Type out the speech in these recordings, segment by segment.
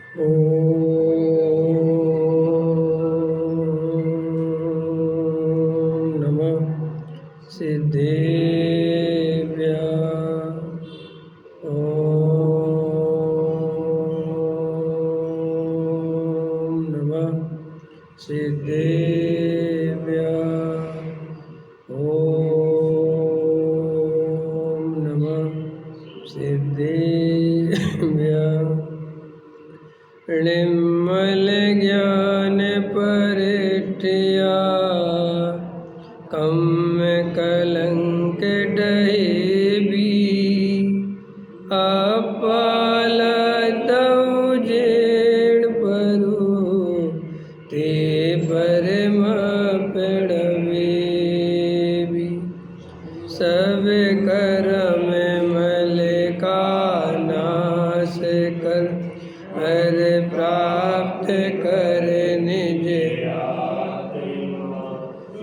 ॐ नमः सिद्धेभ्यः। ॐ नमः सिद्धेभ्यः। ॐ नमः सिद्धेभ्यः। निर्मल ज्ञान परिठिया कम कलंक डहेबी अपाल तव जेण परु ते परम पड़वेबी सब कर्म मल का नाश कर हर प्राप्त कर निज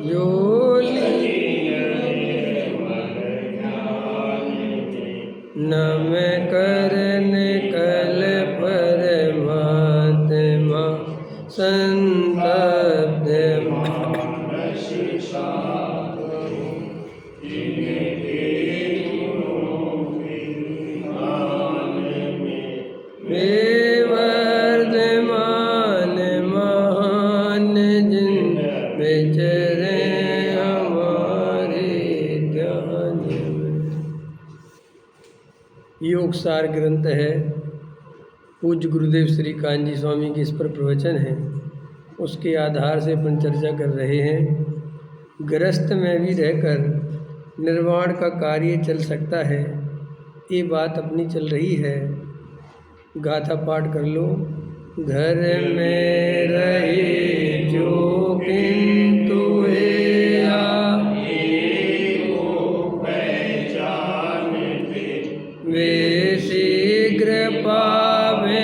जो नम करन कल परमात्मा संतब्ध वर्धमान महान जिन विचरे हमारे ध्यान में। योग सार ग्रंथ है, पूज्य गुरुदेव श्री कांजी स्वामी के इस पर प्रवचन है। उसके आधार से अपन चर्चा कर रहे हैं। गृहस्थ में भी रहकर निर्वाण का कार्य चल सकता है, ये बात अपनी चल रही है। गाथा पाठ कर लो। घर में रहे जो किंतु वे शीघ्र पावे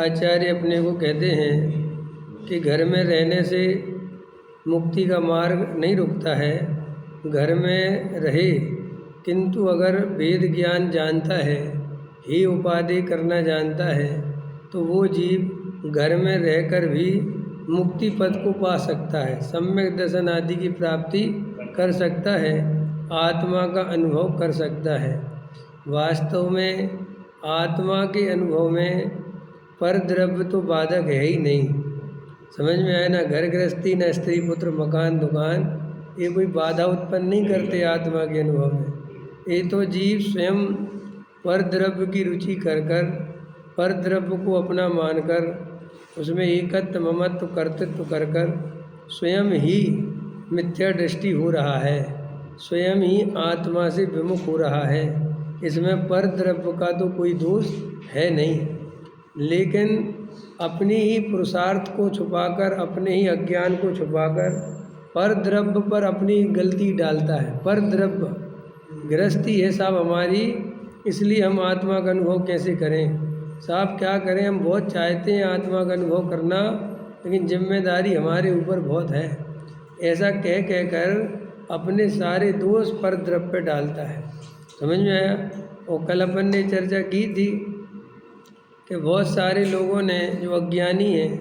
आचार्य अपने को कहते हैं कि घर में रहने से मुक्ति का मार्ग नहीं रुकता है। घर में रहे किंतु अगर वेद ज्ञान जानता है, ही उपाधि करना जानता है, तो वो जीव घर में रहकर भी मुक्ति पद को पा सकता है, सम्यक दर्शन आदि की प्राप्ति कर सकता है, आत्मा का अनुभव कर सकता है। वास्तव में आत्मा के अनुभव में पर द्रव्य तो बाधक है ही नहीं। समझ में आया ना? घर गृहस्थी, न स्त्री पुत्र मकान दुकान, ये कोई बाधा उत्पन्न नहीं करते आत्मा के अनुभव में। ये तो जीव स्वयं पर द्रव्य की रुचि कर कर, पर द्रव्य को अपना मानकर, उसमें एकत्व ममत्व कर्तृत्व कर कर स्वयं ही मिथ्या दृष्टि हो रहा है, स्वयं ही आत्मा से विमुख हो रहा है। इसमें पर द्रव्य का तो कोई दोष है नहीं, लेकिन अपनी ही पुरुषार्थ को छुपाकर, अपने ही अज्ञान को छुपाकर पर द्रव्य पर अपनी गलती डालता है। पर द्रव्य गृहस्थी है साहब हमारी, इसलिए हम आत्मा का अनुभव कैसे करें साहब? क्या करें? हम बहुत चाहते हैं आत्मा का अनुभव करना, लेकिन जिम्मेदारी हमारे ऊपर बहुत है। ऐसा कह कह कर अपने सारे दोष पर द्रव्य पे डालता है। समझ में आया? और कल अपन ने चर्चा की थी कि बहुत सारे लोगों ने जो अज्ञानी हैं,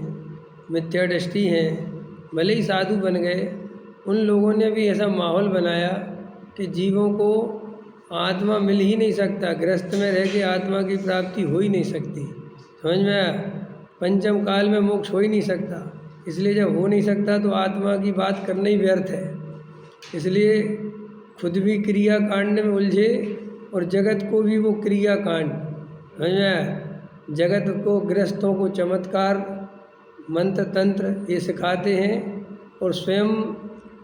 मिथ्या दृष्टि हैं, भले ही साधु बन गए, उन लोगों ने भी ऐसा माहौल बनाया कि जीवों को आत्मा मिल ही नहीं सकता, गृहस्थ में रह के आत्मा की प्राप्ति हो ही नहीं सकती। समझ में आया? पंचम काल में मोक्ष हो ही नहीं सकता। इसलिए जब हो नहीं सकता तो आत्मा की बात करना ही व्यर्थ है। इसलिए खुद भी क्रिया कांड में उलझे और जगत को भी वो क्रिया कांड। समझ में आया? जगत को, गृहस्थों को चमत्कार, मंत्र तंत्र ये सिखाते हैं और स्वयं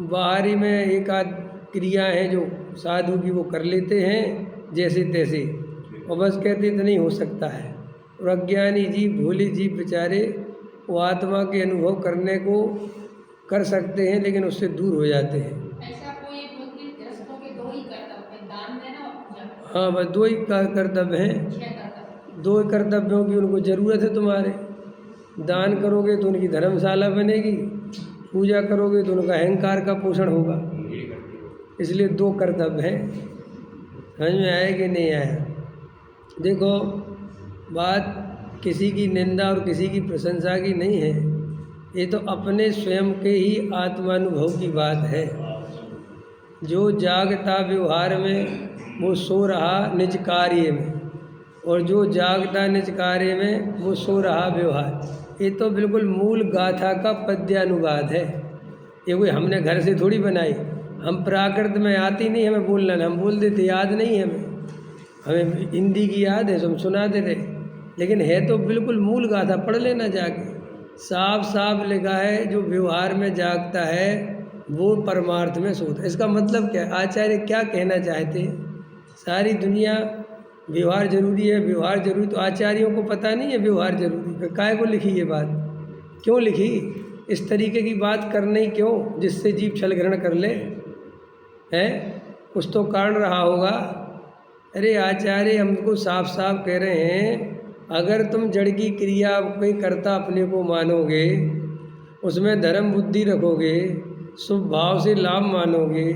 बाहरी में एक आध क्रिया है जो साधु की वो कर लेते हैं जैसे तैसे, और बस कहते तो नहीं हो सकता है। और अज्ञानी जीव, भोले जीव बेचारे, वो आत्मा के अनुभव करने को कर सकते हैं लेकिन उससे दूर हो जाते हैं। ऐसा कोई गृहस्थों के दो ही कर्तव्य, दान देना और पूजा। हाँ, बस दो ही कर्तव्य हैं, दो कर्तव्यों की उनको ज़रूरत है तुम्हारे। दान करोगे तो उनकी धर्मशाला बनेगी, पूजा करोगे तो उनका अहंकार का पोषण होगा। इसलिए दो कर्तव्य हैं। समझ में आया कि नहीं आया? देखो, बात किसी की निंदा और किसी की प्रशंसा की नहीं है, ये तो अपने स्वयं के ही आत्मानुभव की बात है। जो जागता व्यवहार में वो सो रहा निज कार्य में, और जो जागता निज कार्य में वो सो रहा व्यवहार। ये तो बिल्कुल मूल गाथा का पद्यानुवाद है। ये कोई हमने घर से थोड़ी बनाई। हम प्राकृत में आती नहीं हमें बोलना, हम बोल देते, याद नहीं हमें हिंदी की याद है तो हम सुनाते रहे, लेकिन है तो बिल्कुल मूल गाथा। पढ़ लेना जाके, साफ साफ लिखा है जो व्यवहार में जागता है वो परमार्थ में सोता है। इसका मतलब क्या है? आचार्य क्या कहना चाहते हैं? सारी दुनिया व्यवहार जरूरी है, व्यवहार जरूरी, तो आचार्यों को पता नहीं है व्यवहार जरूरी? फिर काहे को लिखी ये बात? क्यों लिखी? इस तरीके की बात करनी क्यों, जिससे जीव छल ग्रहण कर ले? है कुछ तो कारण रहा होगा। अरे आचार्य हमको साफ साफ कह रहे हैं, अगर तुम जड़ की क्रिया कोई कर्ता अपने को मानोगे, उसमें धर्म बुद्धि रखोगे, शुभ भाव से लाभ मानोगे,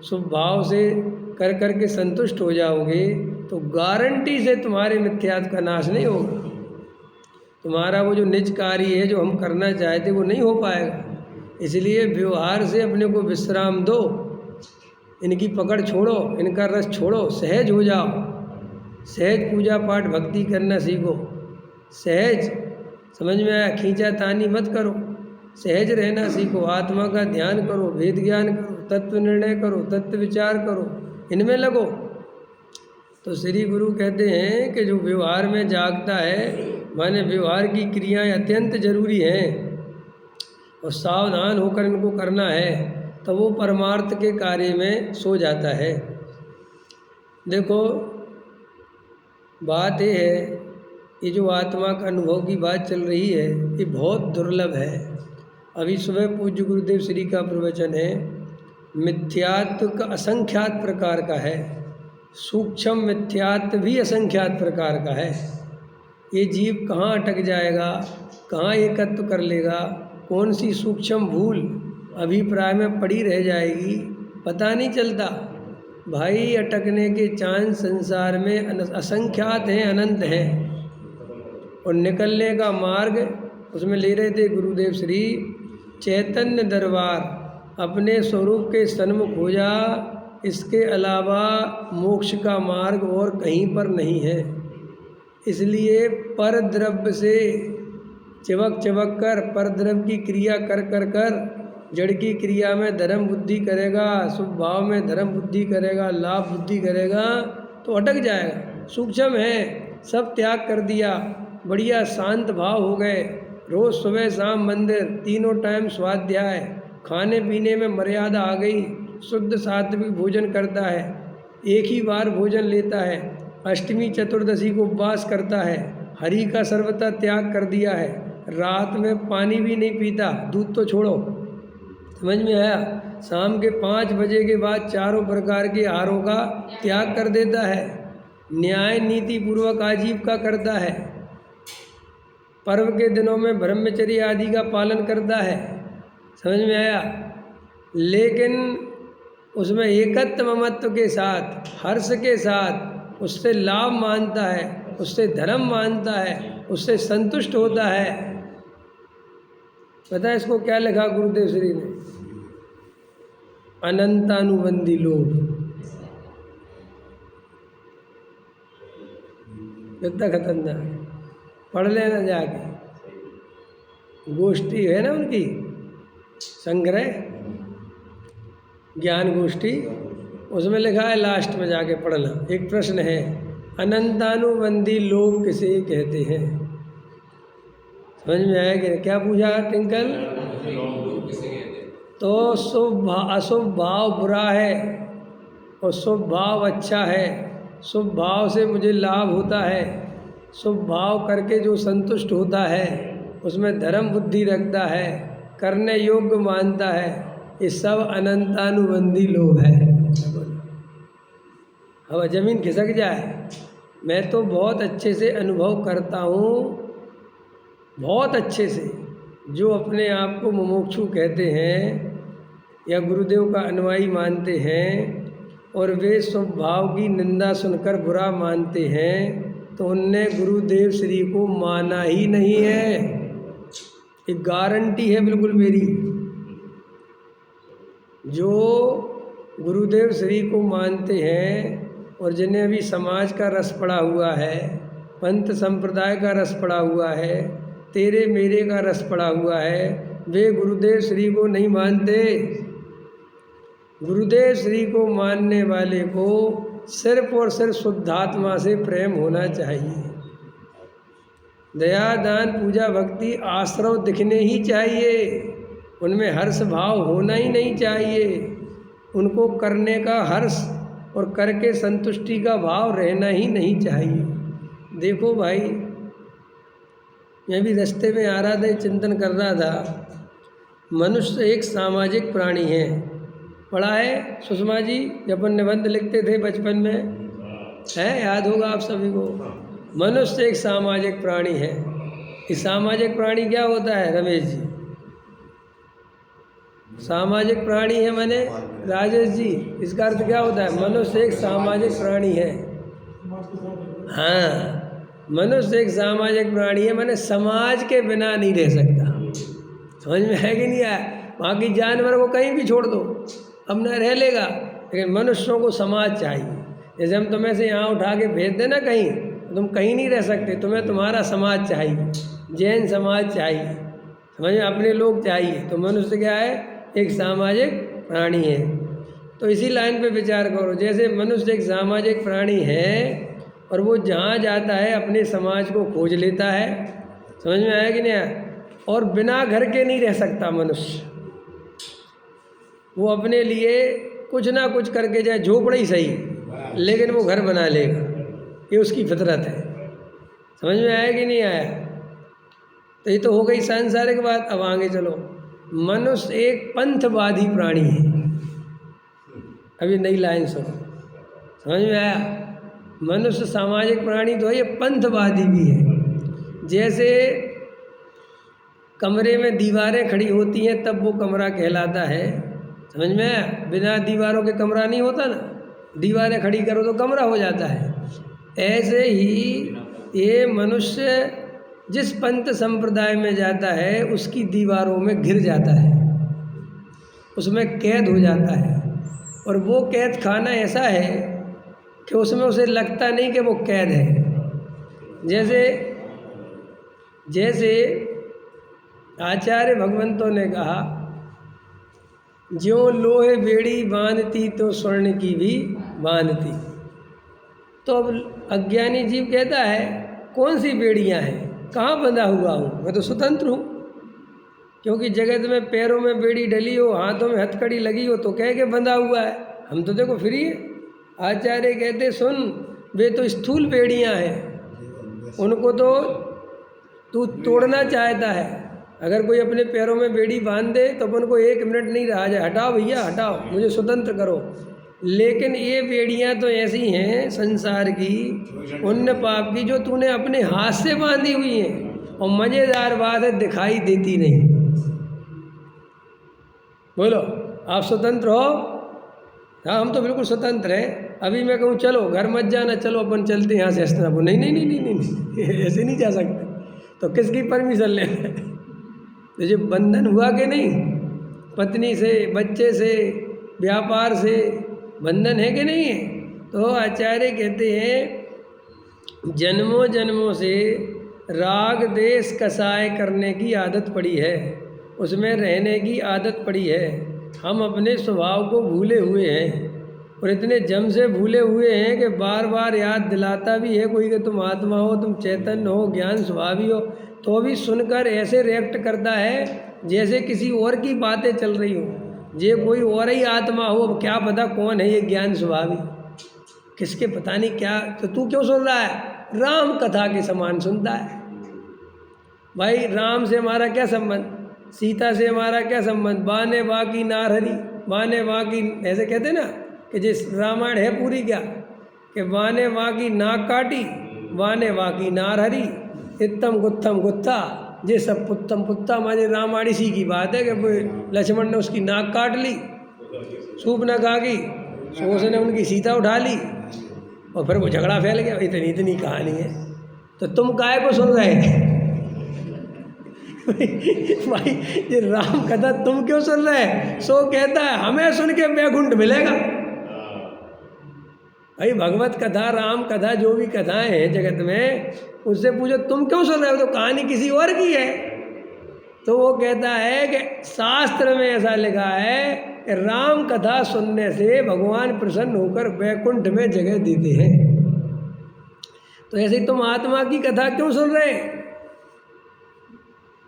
शुभ भाव से कर करके संतुष्ट हो जाओगे, तो गारंटी से तुम्हारे मिथ्यात्व का नाश नहीं होगा। तुम्हारा वो जो निज कार्य है जो हम करना चाहते वो नहीं हो पाएगा। इसलिए व्यवहार से अपने को विश्राम दो, इनकी पकड़ छोड़ो, इनका रस छोड़ो, सहज हो जाओ। सहज पूजा पाठ भक्ति करना सीखो, सहज, समझ में आया? खींचा तानी मत करो, सहज रहना सीखो। आत्मा का ध्यान करो, वेद ज्ञान करो, तत्व निर्णय करो, तत्व विचार करो, इनमें लगो। तो श्री गुरु कहते हैं कि जो व्यवहार में जागता है, माने व्यवहार की क्रियाएं अत्यंत जरूरी हैं और सावधान होकर इनको करना है, तो वो परमार्थ के कार्य में सो जाता है। देखो, बात ये है, ये जो आत्मा का अनुभव की बात चल रही है ये बहुत दुर्लभ है। अभी सुबह पूज्य गुरुदेव श्री का प्रवचन है, मिथ्यात्व का असंख्यात प्रकार का है, सूक्ष्म मिथ्यात्व भी असंख्यात प्रकार का है। ये जीव कहाँ अटक जाएगा, कहाँ एकत्व कर लेगा, कौन सी सूक्ष्म भूल अभिप्राय में पड़ी रह जाएगी, पता नहीं चलता। भाई अटकने के चांस संसार में असंख्यात हैं, अनंत हैं, और निकलने का मार्ग उसमें ले रहे थे गुरुदेव श्री, चैतन्य दरबार, अपने स्वरूप के सन्मुख हो जा, इसके अलावा मोक्ष का मार्ग और कहीं पर नहीं है। इसलिए पर द्रव्य से चिवक चिवक कर, पर द्रव्य की क्रिया कर कर कर, जड़ की क्रिया में धर्म बुद्धि करेगा, शुभ भाव में धर्म बुद्धि करेगा, लाभ बुद्धि करेगा, तो अटक जाएगा। सूक्ष्म है, सब त्याग कर दिया, बढ़िया शांत भाव हो गए, रोज़ सुबह शाम मंदिर, तीनों टाइम स्वाध्याय, खाने पीने में मर्यादा आ गई, शुद्ध सात्विक भोजन करता है, एक ही बार भोजन लेता है, अष्टमी चतुर्दशी को उपवास करता है, हरि का सर्वथा त्याग कर दिया है, रात में पानी भी नहीं पीता, दूध तो छोड़ो, समझ में आया? शाम के 5 बजे के बाद चारों प्रकार के आहारों का त्याग कर देता है, न्याय नीति पूर्वक आजीविका करता है, पर्व के दिनों में ब्रह्मचर्य आदि का पालन करता है, समझ में आया? लेकिन उसमें एकत्व ममत्व के साथ, हर्ष के साथ, उससे लाभ मानता है, उससे धर्म मानता है, उससे संतुष्ट होता है। पता है इसको क्या लिखा गुरुदेव श्री ने? अनंतानुबंधी लोभ। कितना खतरनाक, पढ़ लेना जाके, गोष्ठी है ना उनकी, संग्रह ज्ञान गोष्ठी, उसमें लिखा है, लास्ट में जाके पढ़ना, एक प्रश्न है, अनंतानुबंधी लोभ किसे कहते हैं? समझ में आया कि क्या पूछा टिंकल? तो शुभ अशुभ भाव बुरा है और शुभ भाव अच्छा है। शुभ भाव से मुझे लाभ होता है, शुभ भाव करके जो संतुष्ट होता है, उसमें धर्म बुद्धि रखता है, करने योग्य मानता है, ये सब अनंतानुबंधी लोग हैं। अब जमीन खिसक जाए, मैं तो बहुत अच्छे से अनुभव करता हूँ, बहुत अच्छे से, जो अपने आप को मुमुक्षु कहते हैं, या गुरुदेव का अनुयायी मानते हैं और वे स्वभाव की निंदा सुनकर बुरा मानते हैं तो उनने गुरुदेव श्री को माना ही नहीं है। एक गारंटी है बिल्कुल मेरी। जो गुरुदेव श्री को मानते हैं और जिन्हें अभी समाज का रस पड़ा हुआ है, पंथ संप्रदाय का रस पड़ा हुआ है, तेरे मेरे का रस पड़ा हुआ है, वे गुरुदेव श्री को नहीं मानते। गुरुदेव श्री को मानने वाले को सिर्फ और सिर्फ शुद्धात्मा से प्रेम होना चाहिए। दया दान पूजा भक्ति आश्रव दिखने ही चाहिए, उनमें हर्ष भाव होना ही नहीं चाहिए। उनको करने का हर्ष और करके संतुष्टि का भाव रहना ही नहीं चाहिए। देखो भाई, मैं भी रास्ते में आ रहा था, चिंतन कर रहा था। मनुष्य एक सामाजिक प्राणी है। पढ़ा है सुषमा जी, जब अपन निबंध लिखते थे बचपन में, है याद होगा आप सभी को। मनुष्य एक सामाजिक प्राणी है। इस सामाजिक प्राणी क्या होता है रमेश जी? सामाजिक प्राणी है माने राजेश जी, इसका अर्थ क्या होता है? मनुष्य एक सामाजिक प्राणी है। हाँ, मनुष्य एक सामाजिक प्राणी है, माने समाज के बिना नहीं रह सकता। समझ में है कि नहीं आया? बाकी जानवर को कहीं भी छोड़ दो, अपना रह लेगा, लेकिन मनुष्यों को समाज चाहिए। जैसे हम तुम्हें से यहाँ उठा के भेज देना कहीं, तुम कहीं नहीं रह सकते, तुम्हें तुम्हारा समाज चाहिए, जैन समाज चाहिए, समझ में, अपने लोग चाहिए। तो मनुष्य क्या है? एक सामाजिक प्राणी है। तो इसी लाइन पे विचार करो। जैसे मनुष्य एक सामाजिक प्राणी है और वो जहाँ जाता है अपने समाज को खोज लेता है। समझ में आया कि नहीं आया? और बिना घर के नहीं रह सकता मनुष्य। वो अपने लिए कुछ ना कुछ करके, जाए झोपड़ी सही, लेकिन वो घर बना लेगा। ये उसकी फितरत है। समझ में आया कि नहीं आया? तो ये तो हो गई सांसारिक बात। अब आगे चलो। मनुष्य एक पंथवादी प्राणी है। अभी नई लाइन सुनो, समझ में आया? मनुष्य सामाजिक प्राणी तो है, ये पंथवादी भी है। जैसे कमरे में दीवारें खड़ी होती हैं तब वो कमरा कहलाता है। समझ में आया? बिना दीवारों के कमरा नहीं होता ना, दीवारें खड़ी करो तो कमरा हो जाता है। ऐसे ही ये मनुष्य जिस पंथ संप्रदाय में जाता है उसकी दीवारों में घिर जाता है, उसमें कैद हो जाता है। और वो कैद खाना ऐसा है कि उसमें उसे लगता नहीं कि वो कैद है। जैसे आचार्य भगवंतों ने कहा, ज्यों लोहे बेड़ी बांधती तो स्वर्ण की भी बांधती। तो अब अज्ञानी जीव कहता है, कौन सी बेड़ियां हैं, कहाँ बंधा हुआ हूँ, मैं तो स्वतंत्र हूँ। क्योंकि जगत में पैरों में बेड़ी डली हो, हाथों में हथकड़ी लगी हो तो कह के बंधा हुआ है। हम तो देखो फ्री है। आचार्य कहते, सुन, वे तो स्थूल बेड़ियां हैं, उनको तो तू तोड़ना चाहता है। अगर कोई अपने पैरों में बेड़ी बांध दे तो अपन को 1 मिनट नहीं रहा जाए, हटाओ भैया हटाओ, मुझे स्वतंत्र करो। लेकिन ये बेड़ियां तो ऐसी हैं संसार की, पुण्य पाप की, जो तूने अपने हाथ से बांधी हुई हैं। और मज़ेदार बात है, दिखाई देती नहीं। बोलो, आप स्वतंत्र हो? हाँ, हम तो बिल्कुल स्वतंत्र हैं। अभी मैं कहूँ चलो घर मत जाना, चलो अपन चलते हैं यहाँ से हस्तिनापुर, नहीं नहीं नहीं नहीं नहीं ऐसे नहीं जा सकते। तो किसकी परमिशन ले? तो जो बंधन हुआ कि नहीं, पत्नी से, बच्चे से, व्यापार से बंधन है कि नहीं है? तो आचार्य कहते हैं, जन्मों जन्मों से राग देश कसाय करने की आदत पड़ी है, उसमें रहने की आदत पड़ी है। हम अपने स्वभाव को भूले हुए हैं और इतने जम से भूले हुए हैं कि बार बार याद दिलाता भी है कोई कि तुम आत्मा हो, तुम चैतन्य हो, ज्ञान स्वभावी हो, तो भी सुनकर ऐसे रिएक्ट करता है जैसे किसी और की बातें चल रही हो। ये कोई और ही आत्मा हो, अब क्या पता कौन है ये ज्ञान स्वभावी, किसके पता नहीं क्या। तो तू क्यों सुन रहा है? राम कथा के समान सुनता है। भाई राम से हमारा क्या संबंध, सीता से हमारा क्या संबंध? बाने बाकी नार हरी, बाने बाकी, ऐसे कहते ना कि जिस रामायण है पूरी क्या, कि बाने बाकी नाक काटी, बाने बाकी नार हरी, इत्तम गुत्थम गुत्था, ये सब पुत्तम पुत्ता। माने रामायण इसी की बात है कि लक्ष्मण ने उसकी नाक काट ली सूप न खागी, सो उसने उनकी सीता उठा ली और फिर वो झगड़ा फैल गया। इतनी इतनी कहानी है, तो तुम काहे को सुन रहे भाई ये राम कथा तुम क्यों सुन रहे? सो कहता है हमें सुन के बैकुंठ मिलेगा। भाई भगवत कथा, राम कथा, जो भी कथाएं हैं जगत में, उससे पूछो तुम क्यों सुन रहे हो, तो कहानी किसी और की है। तो वो कहता है कि शास्त्र में ऐसा लिखा है कि राम कथा सुनने से भगवान प्रसन्न होकर बैकुंठ में जगह देते हैं। तो ऐसे ही तुम आत्मा की कथा क्यों सुन रहे हैं?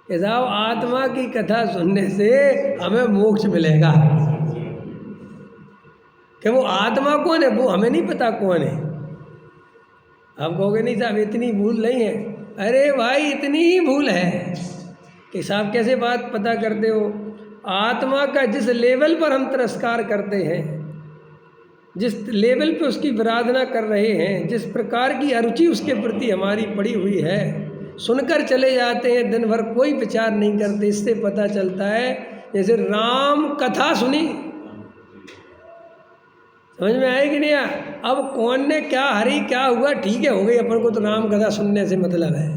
कि साहब आत्मा की कथा सुनने से हमें मोक्ष मिलेगा। कि वो आत्मा कौन है वो हमें नहीं पता कौन है। आप कहोगे नहीं साहब इतनी भूल नहीं है। अरे भाई इतनी ही भूल है कि साहब कैसे बात पता करते हो। आत्मा का जिस लेवल पर हम तिरस्कार करते हैं, जिस लेवल पे उसकी आराधना कर रहे हैं, जिस प्रकार की अरुचि उसके प्रति हमारी पड़ी हुई है, सुनकर चले जाते हैं, दिन भर कोई विचार नहीं करते। इससे पता चलता है जैसे राम कथा सुनी, समझ में आए कि नहीं आया? अब कौन ने क्या हरी क्या हुआ, ठीक है हो गई, अपन को तो राम कथा सुनने से मतलब है।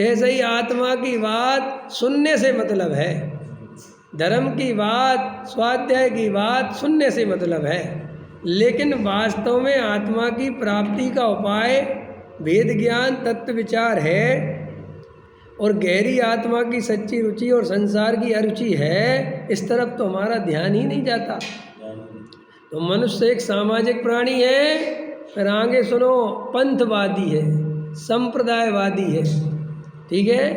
ऐसे ही आत्मा की बात सुनने से मतलब है, धर्म की बात, स्वाध्याय की बात सुनने से मतलब है। लेकिन वास्तव में आत्मा की प्राप्ति का उपाय वेद ज्ञान, तत्व विचार है, और गहरी आत्मा की सच्ची रुचि और संसार की अरुचि है, इस तरफ तो हमारा ध्यान ही नहीं जाता। तो मनुष्य एक सामाजिक प्राणी है, फिर आगे सुनो पंथवादी है, संप्रदायवादी है, ठीक है।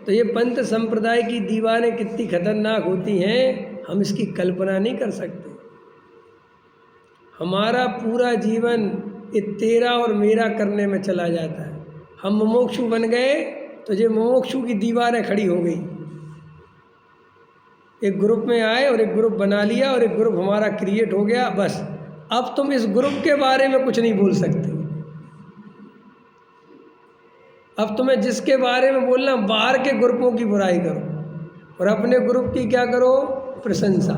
तो ये पंथ संप्रदाय की दीवारें कितनी खतरनाक होती हैं हम इसकी कल्पना नहीं कर सकते। हमारा पूरा जीवन ये तेरा और मेरा करने में चला जाता है। हम मुमुक्षु बन गए तो ये मुमुक्षु की दीवारें खड़ी हो गई। एक ग्रुप में आए और एक ग्रुप बना लिया और एक ग्रुप हमारा क्रिएट हो गया, बस अब तुम इस ग्रुप के बारे में कुछ नहीं बोल सकते। अब तुम्हें जिसके बारे में बोलना, बाहर के ग्रुपों की बुराई करो और अपने ग्रुप की क्या करो, प्रशंसा।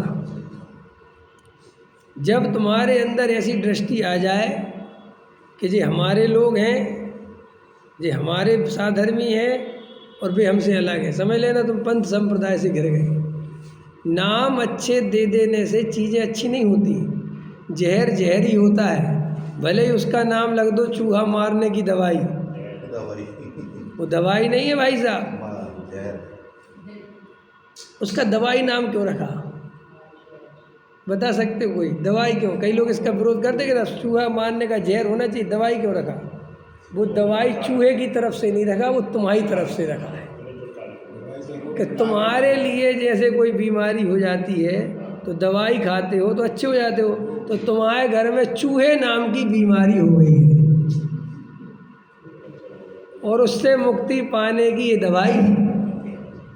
जब तुम्हारे अंदर ऐसी दृष्टि आ जाए कि ये हमारे लोग हैं, ये हमारे साधर्मी हैं और वे हमसे अलग हैं, समझ लेना तुम पंथ संप्रदाय से घिर गए। नाम अच्छे दे देने से चीज़ें अच्छी नहीं होती। जहर जहर ही होता है, भले ही उसका नाम लग दो चूहा मारने की दवाई, वो दवाई नहीं है भाई साहब। उसका दवाई नाम क्यों रखा, बता सकते हो कोई? दवाई क्यों? कई लोग इसका विरोध करते कि चूहा मारने का जहर होना चाहिए, दवाई क्यों रखा? वो दवाई चूहे की तरफ से नहीं रखा, वो तुम्हारी तरफ से रखा है कि तुम्हारे लिए जैसे कोई बीमारी हो जाती है तो दवाई खाते हो तो अच्छे हो जाते हो, तो तुम्हारे घर में चूहे नाम की बीमारी हो गई है और उससे मुक्ति पाने की ये दवाई,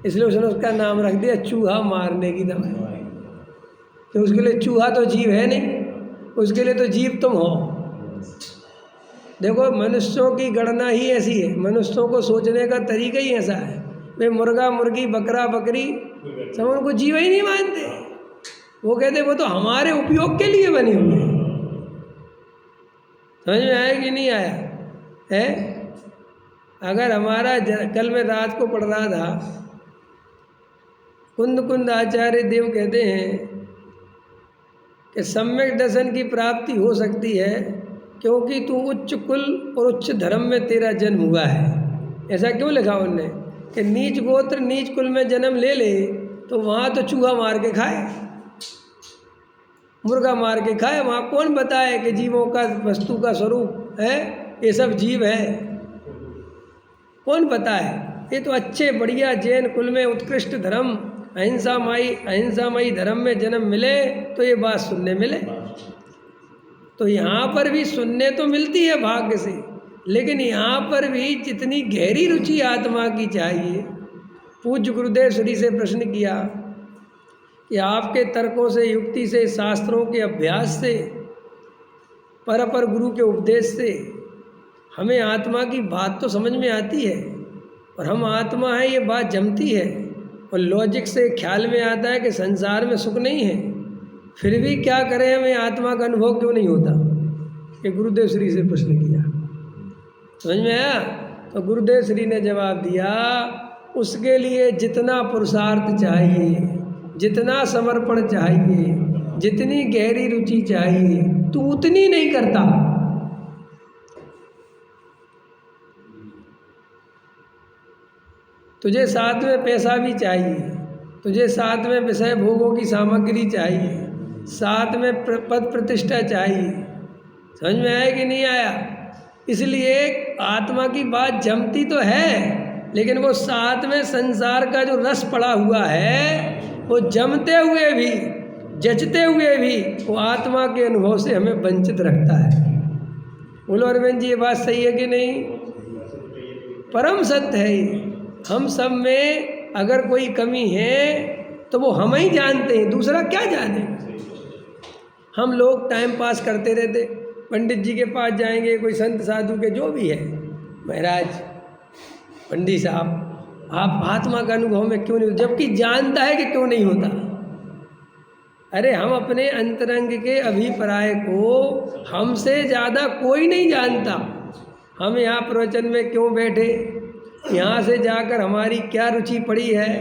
इसलिए उसने उसका नाम रख दिया चूहा मारने की दवाई। तो उसके लिए चूहा तो जीव है नहीं, उसके लिए तो जीव तुम हो। देखो मनुष्यों की गणना ही ऐसी है, मनुष्यों को सोचने का तरीका ही ऐसा है। वे मुर्गा मुर्गी बकरा बकरी सब उनको जीव ही नहीं मानते। वो कहते वो तो हमारे उपयोग के लिए बने हुए हैं। समझ में आया कि नहीं आया है? अगर हमारा कल मैं रात को पढ़ रहा था, कुंद कुंद आचार्य देव कहते हैं कि सम्यक दर्शन की प्राप्ति हो सकती है क्योंकि तू उच्च कुल और उच्च धर्म में तेरा जन्म हुआ है। ऐसा क्यों लिखा उनने कि नीच गोत्र नीच कुल में जन्म ले ले तो वहाँ तो चूहा मार के खाए, मुर्गा मार के खाए। वहाँ कौन बताए कि जीवों का वस्तु का स्वरूप है, ये सब जीव है? कौन बताए? ये तो अच्छे बढ़िया जैन कुल में उत्कृष्ट धर्म अहिंसामयी धर्म में जन्म मिले तो ये बात सुनने मिले। तो यहाँ पर भी सुनने तो मिलती है भाग्य से, लेकिन यहाँ पर भी जितनी गहरी रुचि आत्मा की चाहिए। पूज्य गुरुदेव श्री से प्रश्न किया कि आपके तर्कों से, युक्ति से, शास्त्रों के अभ्यास से, पर गुरु के उपदेश से हमें आत्मा की बात तो समझ में आती है और हम आत्मा है ये बात जमती है, और लॉजिक से ख्याल में आता है कि संसार में सुख नहीं है, फिर भी क्या करें, हमें आत्मा का अनुभव क्यों नहीं होता? ये गुरुदेव श्री से प्रश्न किया, समझ में आया? तो गुरुदेव श्री ने जवाब दिया, उसके लिए जितना पुरुषार्थ चाहिए, जितना समर्पण चाहिए, जितनी गहरी रुचि चाहिए, तू उतनी नहीं करता। तुझे साथ में पैसा भी चाहिए, तुझे साथ में विषय भोगों की सामग्री चाहिए, साथ में पद प्रतिष्ठा चाहिए। समझ में आया कि नहीं आया? इसलिए आत्मा की बात जमती तो है, लेकिन वो साथ में संसार का जो रस पड़ा हुआ है, वो जमते हुए भी, जचते हुए भी, वो आत्मा के अनुभव से हमें वंचित रखता है। बोलो अरविंद जी, ये बात सही है कि नहीं? परम सत्य है ये। हम सब में अगर कोई कमी है तो वो हम ही जानते हैं, दूसरा क्या जाने। हम लोग टाइम पास करते रहते, पंडित जी के पास जाएंगे, कोई संत साधु के जो भी है, महाराज पंडित साहब आप आत्मा का अनुभव में क्यों नहीं, जबकि जानता है कि क्यों नहीं होता। अरे हम अपने अंतरंग के अभिप्राय को हमसे ज़्यादा कोई नहीं जानता। हम यहाँ प्रवचन में क्यों बैठे, यहाँ से जाकर हमारी क्या रुचि पड़ी है,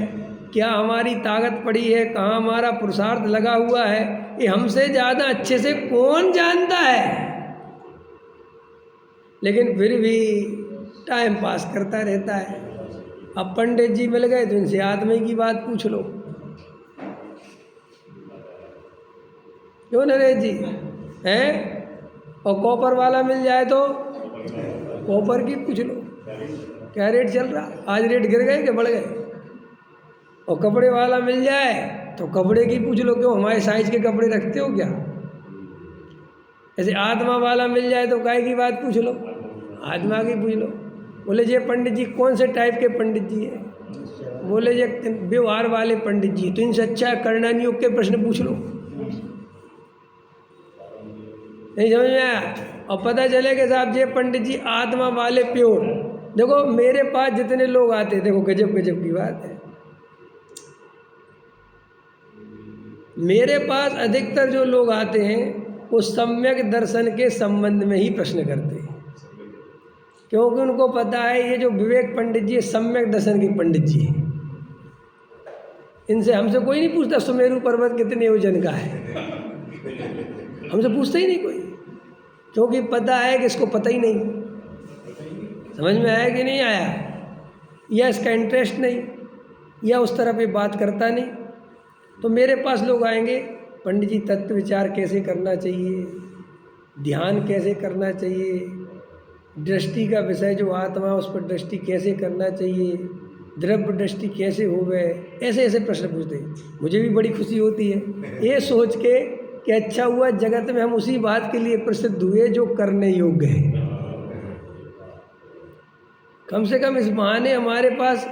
क्या हमारी ताकत पड़ी है, कहाँ हमारा पुरुषार्थ लगा हुआ है, ये हमसे ज़्यादा अच्छे से कौन जानता है। लेकिन फिर भी टाइम पास करता रहता है। अब पंडित जी मिल गए तो इनसे आत्मा की बात पूछ लो, क्यों नरेश जी हैं? और कॉपर वाला मिल जाए तो कॉपर की पूछ लो, क्या रेट चल रहा, आज रेट गिर गए कि बढ़ गए। और कपड़े वाला मिल जाए तो कपड़े की पूछ लो, क्यों हमारे साइज के कपड़े रखते हो क्या। ऐसे आत्मा वाला मिल जाए तो काय की बात पूछ लो, आत्मा की पूछ लो। बोले जी पंडित जी कौन से टाइप के पंडित जी है? बोले जी व्यवहार वाले पंडित जी, तो इनसे अच्छा करना नहीं के प्रश्न पूछ लो। नहीं समझ में आया? और पता चले कि साहब जी पंडित जी आत्मा वाले प्योर। देखो मेरे पास जितने लोग आते, देखो गजब गजब की बात है, मेरे पास अधिकतर जो लोग आते हैं वो सम्यक दर्शन के संबंध में ही प्रश्न करते हैं, क्योंकि उनको पता है ये जो विवेक पंडित जी सम्यक दर्शन के पंडित जी हैं। इनसे हमसे कोई नहीं पूछता सुमेरु पर्वत कितने वजन का है, हमसे पूछता ही नहीं कोई, क्योंकि पता है कि इसको पता ही नहीं। समझ में आया कि नहीं आया? या इसका इंटरेस्ट नहीं, या उस तरह पे बात करता नहीं। तो मेरे पास लोग आएंगे, पंडित जी तत्व विचार कैसे करना चाहिए, ध्यान कैसे करना चाहिए, दृष्टि का विषय जो आत्मा उस पर दृष्टि कैसे करना चाहिए, द्रव्य दृष्टि कैसे हो गए, ऐसे ऐसे प्रश्न पूछते हैं। मुझे भी बड़ी खुशी होती है ये सोच के कि अच्छा हुआ जगत में हम उसी बात के लिए प्रसिद्ध हुए जो करने योग्य है। कम से कम इस बहाने हमारे पास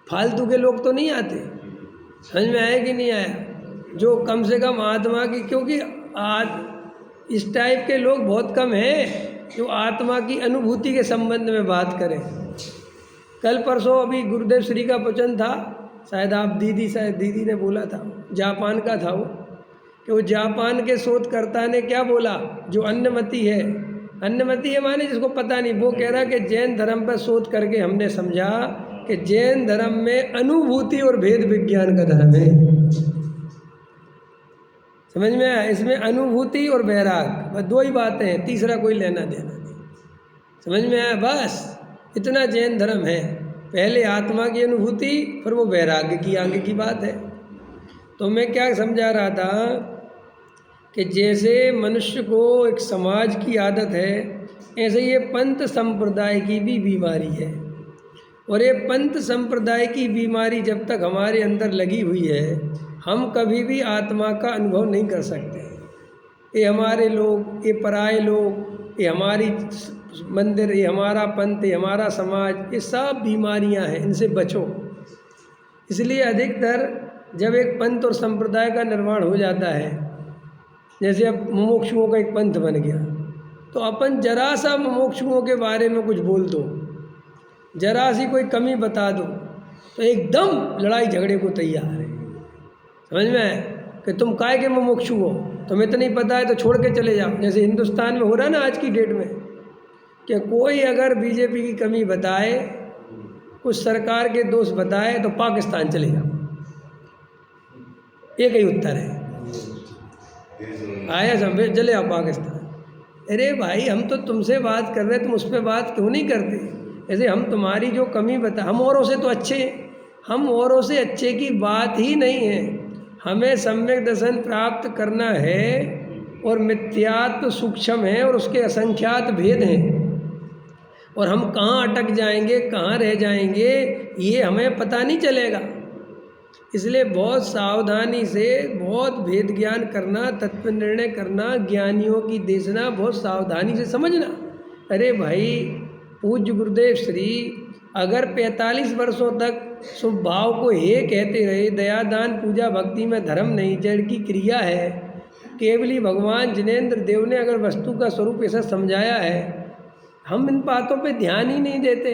फालतू के लोग तो नहीं आते। समझ में आया कि नहीं आया? जो कम से कम आत्मा की, क्योंकि आज इस टाइप के लोग बहुत कम हैं जो आत्मा की अनुभूति के संबंध में बात करें। कल परसों अभी गुरुदेव श्री का वचन था, शायद आप दीदी ने बोला था, जापान का था वो, कि वो जापान के शोधकर्ता ने क्या बोला, जो अन्नमति है, अन्नमति है माने जिसको पता नहीं, वो कह रहा कि जैन धर्म पर शोध करके हमने समझा कि जैन धर्म में अनुभूति और भेद विज्ञान का धर्म है। समझ में आया? इसमें अनुभूति और वैराग बस दो ही बातें हैं, तीसरा कोई लेना देना नहीं। समझ में आया? बस इतना जैन धर्म है, पहले आत्मा की अनुभूति फिर वो वैराग्य की आगे की बात है। तो मैं क्या समझा रहा था कि जैसे मनुष्य को एक समाज की आदत है, ऐसे ये पंथ संप्रदाय की भी बीमारी है। और ये पंथ संप्रदाय की बीमारी जब तक हमारे अंदर लगी हुई है, हम कभी भी आत्मा का अनुभव नहीं कर सकते। ये हमारे लोग, ये पराये लोग, ये हमारी मंदिर, ये हमारा पंथ, ये हमारा समाज, ये सब बीमारियां हैं, इनसे बचो। इसलिए अधिकतर जब एक पंथ और संप्रदाय का निर्माण हो जाता है, जैसे अब मुमुक्षुओं का एक पंथ बन गया, तो अपन जरा सा मुमुक्षुओं के बारे में कुछ बोल दो, जरा सी कोई कमी बता दो, तो एकदम लड़ाई झगड़े को तैयार है। समझ में? कि तुम काय के मुमुक्षु हो, तुम्हें तो नहीं पता है तो छोड़ के चले जाओ। जैसे हिंदुस्तान में हो रहा है ना आज की डेट में, कि कोई अगर बीजेपी की कमी बताए, कुछ सरकार के दोष बताए, तो पाकिस्तान चले जाओ। एक ही उत्तर है, आया समझे, चले आओ पाकिस्तान। अरे भाई हम तो तुमसे बात कर रहे, तुम उस पर बात क्यों नहीं करते? ऐसे हम तुम्हारी जो कमी बता, हम औरों से तो अच्छे हैं, हम औरों से अच्छे की बात ही नहीं है। हमें सम्यक दर्शन प्राप्त करना है, और मिथ्यात्व सूक्ष्म है और उसके असंख्यात भेद हैं, और हम कहाँ अटक जाएंगे, कहाँ रह जाएंगे, ये हमें पता नहीं चलेगा। इसलिए बहुत सावधानी से, बहुत भेद ज्ञान करना, तत्व निर्णय करना, ज्ञानियों की देशना बहुत सावधानी से समझना। अरे भाई पूज्य गुरुदेव श्री अगर 45 वर्षों तक शुभ भाव को हे कहते रहे, दया दान पूजा भक्ति में धर्म नहीं जड़ की क्रिया है, केवली भगवान जिनेंद्र देव ने अगर वस्तु का स्वरूप ऐसा समझाया है, हम इन बातों पे ध्यान ही नहीं देते।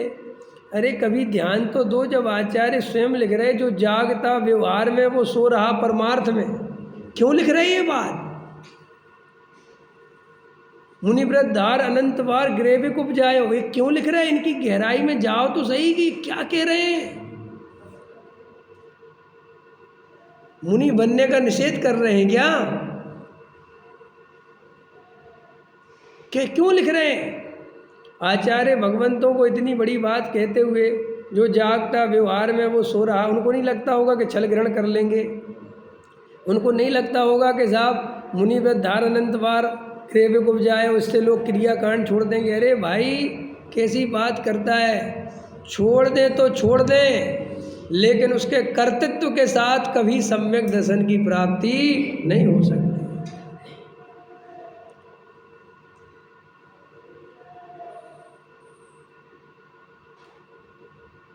अरे कभी ध्यान तो दो, जब आचार्य स्वयं लिख रहे जो जागता व्यवहार में वो सो रहा परमार्थ में, क्यों लिख रहे ये बात? मुनिव्रत धार अनंत बार ग्रेविक उपजाए हो, ये क्यों लिख रहे हैं? इनकी गहराई में जाओ तो सही कि क्या कह रहे हैं। मुनि बनने का निषेध कर रहे हैं क्या? क्यों लिख रहे हैं? आचार्य भगवंतों को इतनी बड़ी बात कहते हुए, जो जागता व्यवहार में वो सो रहा, उनको नहीं लगता होगा कि छल ग्रहण कर लेंगे? उनको नहीं लगता होगा कि साहब मुनिव्रत धार अनंत बार क्रिया को उपजाए, उससे लोग क्रियाकांड छोड़ देंगे? अरे भाई कैसी बात करता है, छोड़ दे तो छोड़ दे, लेकिन उसके कर्तृत्व के साथ कभी सम्यक दर्शन की प्राप्ति नहीं हो सकती।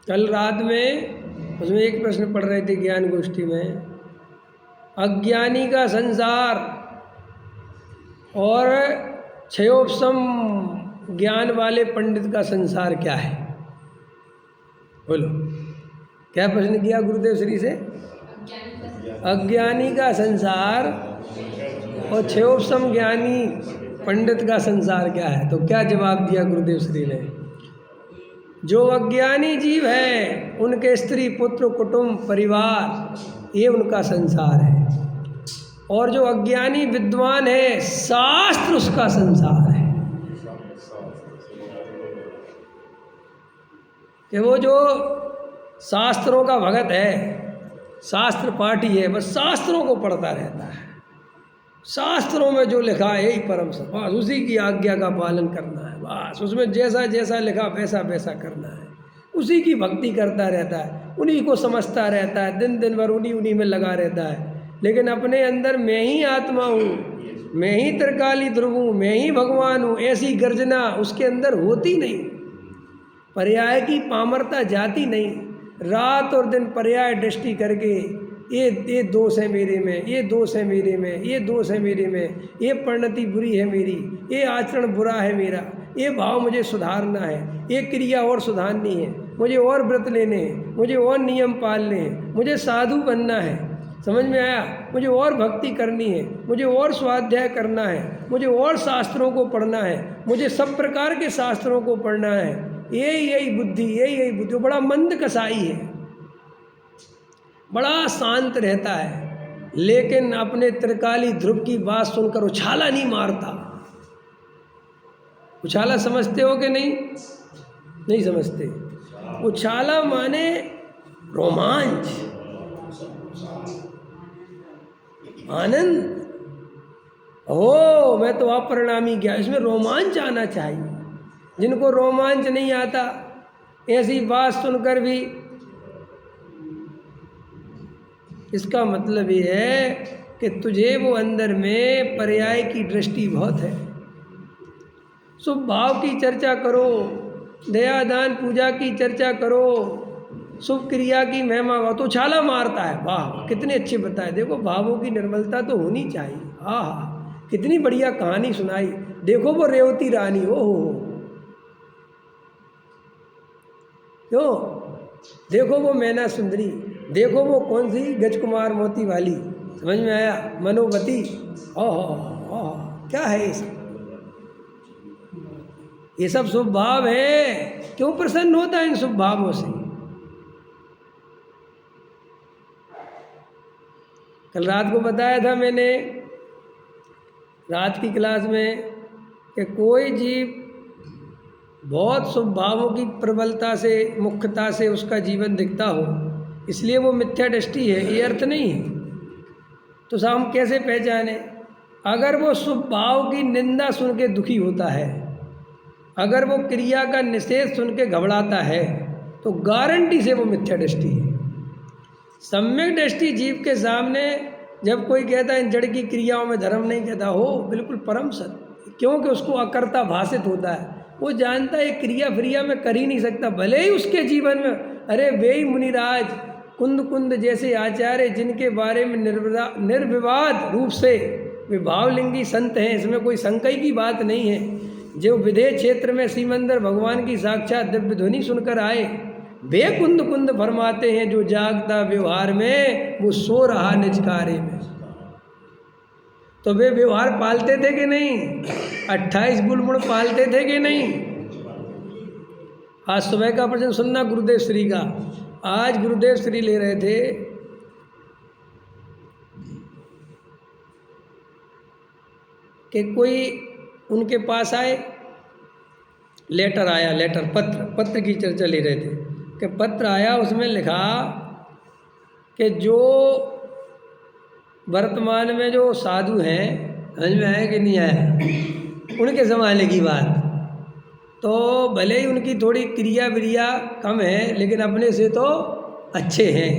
कल रात में उसमें एक प्रश्न पढ़ रहे थे ज्ञान गोष्ठी में, अज्ञानी का संसार और क्षयोपम ज्ञान वाले पंडित का संसार क्या है? बोलो, क्या प्रश्न किया गुरुदेव श्री से? अज्ञानी का संसार और क्षयोपम ज्ञानी पंडित का संसार क्या है? तो क्या जवाब दिया गुरुदेव श्री ने? जो अज्ञानी जीव है उनके स्त्री पुत्र कुटुंब परिवार ये उनका संसार है, और जो अज्ञानी विद्वान है शास्त्र उसका संसार है। कि वो जो शास्त्रों का भगत है, शास्त्र पाठी है, बस शास्त्रों को पढ़ता रहता है, शास्त्रों में जो लिखा है यही परम सत्य, बस उसी की आज्ञा का पालन करना है, बस उसमें जैसा जैसा लिखा वैसा वैसा करना है, उसी की भक्ति करता रहता है, उन्हीं को समझता रहता है, दिन दिन भर उन्हीं में लगा रहता है। लेकिन अपने अंदर मैं ही आत्मा हूँ, मैं ही त्रिकाली ध्रुव हूँ, मैं ही भगवान हूँ, ऐसी गर्जना उसके अंदर होती नहीं। पर्याय की पामरता जाती नहीं, रात और दिन पर्याय दृष्टि करके ये दोष है मेरे में, ये दोष है मेरे में, ये दोष है मेरे में, ये परिणति बुरी है मेरी, ये आचरण बुरा है मेरा, ये भाव मुझे सुधारना है, ये क्रिया और सुधारनी है, मुझे और व्रत लेने हैं, मुझे और नियम पालने हैं, मुझे साधु बनना है, समझ में आया? मुझे और भक्ति करनी है, मुझे और स्वाध्याय करना है, मुझे और शास्त्रों को पढ़ना है, मुझे सब प्रकार के शास्त्रों को पढ़ना है। यही बुद्धि, यही बुद्धि। बड़ा मंद कसाई है, बड़ा शांत रहता है, लेकिन अपने त्रिकाली ध्रुव की बात सुनकर उछाला नहीं मारता। उछाला समझते हो कि नहीं? नहीं समझते। उछाला माने रोमांच, आनंद। ओ मैं तो अपरिणामी गया, इसमें रोमांच आना चाहिए। जिनको रोमांच नहीं आता, ऐसी बात सुनकर भी, इसका मतलब ये है कि तुझे वो अंदर में पर्याय की दृष्टि बहुत है। शुभ भाव की चर्चा करो, दया दान पूजा की चर्चा करो, शुभ क्रिया की महिमा हो तो छाला मारता है। वाह कितने अच्छे बताए, देखो भावों की निर्मलता तो होनी चाहिए। हाँ कितनी बढ़िया कहानी सुनाई, देखो वो रेवती रानी, ओहो क्यों, देखो वो मैना सुंदरी, देखो वो कौन सी गजकुमार मोती वाली, समझ में आया? मनोगति, क्या है ये सब? ये सब शुभ भाव है। क्यों प्रसन्न होता है इन शुभ भावों से? कल रात को बताया था मैंने रात की क्लास में कि कोई जीव बहुत शुभ भावों की प्रबलता से, मुख्यता से उसका जीवन दिखता हो, इसलिए वो मिथ्या दृष्टि है, ये अर्थ नहीं है। तो साहब हम कैसे पहचाने? अगर वो शुभ भाव की निंदा सुन के दुखी होता है, अगर वो क्रिया का निषेध सुन के घबराता है, तो गारंटी से वो मिथ्या दृष्टि है। सम्यक दृष्टि जीव के सामने जब कोई कहता है इन जड़ की क्रियाओं में धर्म नहीं, कहता हो बिल्कुल परम सत्य, क्योंकि उसको अकर्ता भाषित होता है। वो जानता है क्रिया फ्रिया में कर ही नहीं सकता, भले ही उसके जीवन में, अरे वे ही मुनिराज कुंद कुंद जैसे आचार्य जिनके बारे में निर्विवाद रूप से वे भावलिंगी संत हैं, इसमें कोई संकई की बात नहीं है, जो विधेय क्षेत्र में श्रीमंदिर भगवान की साक्षात दिव्य ध्वनि सुनकर आए, वे कुंद कुंद फरमाते हैं जो जागता व्यवहार में वो सो रहा निज कार्य में। तो वे व्यवहार पालते थे कि नहीं? 28 बुलबुल पालते थे कि नहीं? आज सुबह का प्रश्न सुनना गुरुदेव श्री का। आज गुरुदेव श्री ले रहे थे कि कोई उनके पास आए, लेटर आया, लेटर पत्र की चर्चा ले रहे थे कि पत्र आया, उसमें लिखा कि जो वर्तमान में जो साधु हैं, समझ में आया कि नहीं आया, उनके ज़माने की बात, तो भले ही उनकी थोड़ी क्रिया विरिया कम है, लेकिन अपने से तो अच्छे हैं।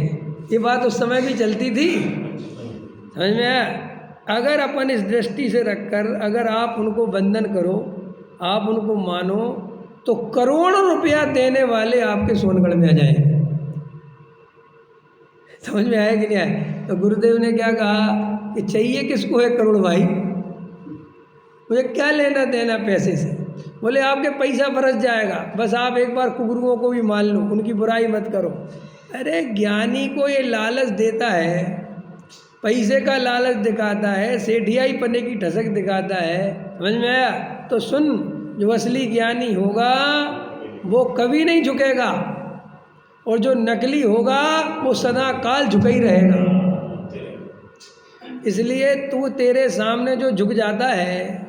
ये बात उस समय भी चलती थी, समझ में आया? अगर अपन इस दृष्टि से रखकर अगर आप उनको वंदन करो, आप उनको मानो, तो करोड़ों रुपया देने वाले आपके सोनगढ़ में आ जाएंगे। समझ में आया कि नहीं आया? तो गुरुदेव ने क्या कहा कि चाहिए किसको है करोड़ भाई, मुझे क्या लेना देना पैसे से? बोले आपके पैसा बरस जाएगा, बस आप एक बार कुगुरुओं को भी मान लो, उनकी बुराई मत करो। अरे ज्ञानी को ये लालच देता है, पैसे का लालच दिखाता है, सेठियाई पने की ठसक दिखाता है, समझ में आया? तो सुन, जो असली ज्ञानी होगा वो कभी नहीं झुकेगा, और जो नकली होगा वो सदा काल झुका ही रहेगा। इसलिए तू तेरे सामने जो झुक जाता है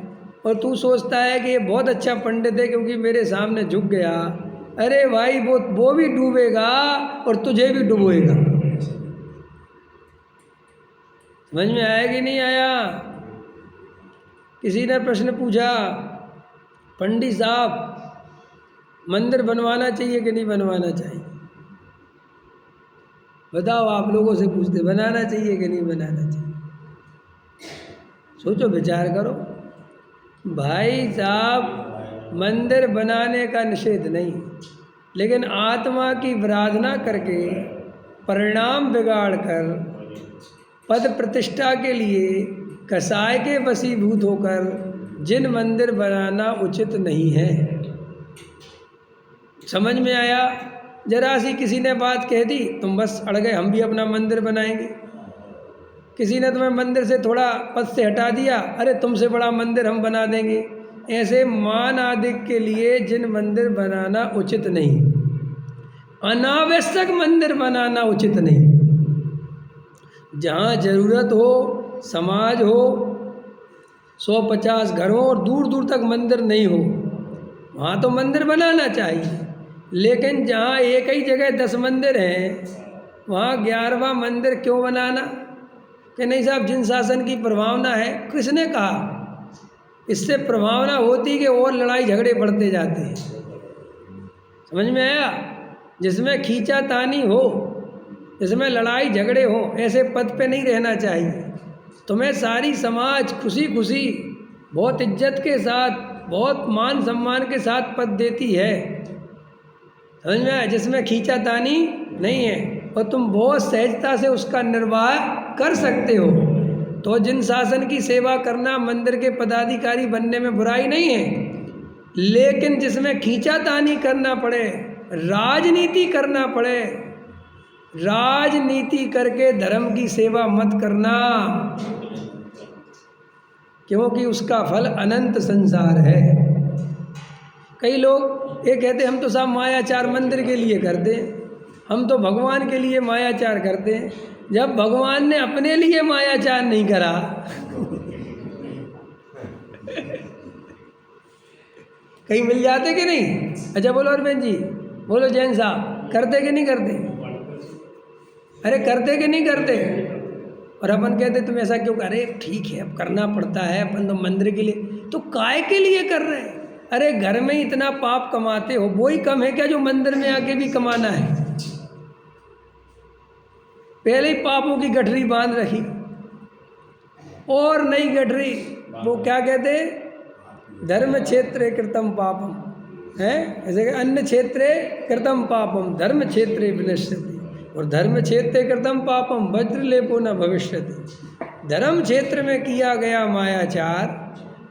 और तू सोचता है कि ये बहुत अच्छा पंडित है क्योंकि मेरे सामने झुक गया, अरे भाई वो भी डूबेगा और तुझे भी डुबोएगा। समझ में आया कि नहीं आया? किसी ने प्रश्न पूछा, पंडित साहब मंदिर बनवाना चाहिए कि नहीं बनवाना चाहिए? बताओ, आप लोगों से पूछते, बनाना चाहिए कि नहीं बनाना चाहिए? सोचो, विचार करो। भाई साहब, मंदिर बनाने का निषेध नहीं, लेकिन आत्मा की आराधना करके परिणाम बिगाड़ कर पद प्रतिष्ठा के लिए कसाय के वशीभूत होकर जिन मंदिर बनाना उचित नहीं है। समझ में आया? जरा सी किसी ने बात कह दी, तुम बस अड़ गए, हम भी अपना मंदिर बनाएंगे। किसी ने तुम्हें मंदिर से थोड़ा पद से हटा दिया, अरे तुमसे बड़ा मंदिर हम बना देंगे। ऐसे मान आदि के लिए जिन मंदिर बनाना उचित नहीं, अनावश्यक मंदिर बनाना उचित नहीं। जहाँ ज़रूरत हो, समाज हो, 150 घरों और दूर दूर तक मंदिर नहीं हो, वहाँ तो मंदिर बनाना चाहिए। लेकिन जहाँ एक ही जगह 10 मंदिर हैं, वहाँ 11वां मंदिर क्यों बनाना? कि नहीं साहब, जिन शासन की प्रभावना है। किसने कहा? इससे प्रभावना होती कि और लड़ाई झगड़े बढ़ते जाते हैं। समझ में आया? जिसमें खींचातानी हो, जिसमें लड़ाई झगड़े हो, ऐसे पद पे नहीं रहना चाहिए। तुम्हें सारी समाज खुशी खुशी, बहुत इज्जत के साथ, बहुत मान सम्मान के साथ पद देती है, समझ में आया? जिसमें खींचातानी नहीं है और तुम बहुत सहजता से उसका निर्वाह कर सकते हो, तो जिन शासन की सेवा करना, मंदिर के पदाधिकारी बनने में बुराई नहीं है। लेकिन जिसमें खींचातानी करना पड़े, राजनीति करना पड़े, राजनीति करके धर्म की सेवा मत करना, क्योंकि उसका फल अनंत संसार है। कई लोग ये कहते हम तो सब मायाचार मंदिर के लिए करते हैं, हम तो भगवान के लिए मायाचार करते हैं। जब भगवान ने अपने लिए मायाचार नहीं करा कहीं मिल जाते कि नहीं? अच्छा बोलो अरविंद जी, बोलो जैन साहब, करते कि नहीं करते? अरे करते कि नहीं करते? और अपन कहते तुम ऐसा क्यों कर रहे? ठीक है, अब करना पड़ता है, अपन तो मंदिर के लिए, तो काय के लिए कर रहे हैं? अरे घर में इतना पाप कमाते हो, वो ही कम है क्या जो मंदिर में आके भी कमाना है? पहले ही पापों की गठरी बांध रखी और नई गठरी, वो क्या कहते, धर्म क्षेत्रे कृतम पापम है, ऐसे अन्य क्षेत्रे कृतम पापम धर्म क्षेत्रे विनश्यति, और धर्म क्षेत्रे कृतम पापम वज्र लेपो न भविष्यति। धर्म क्षेत्र में किया गया मायाचार,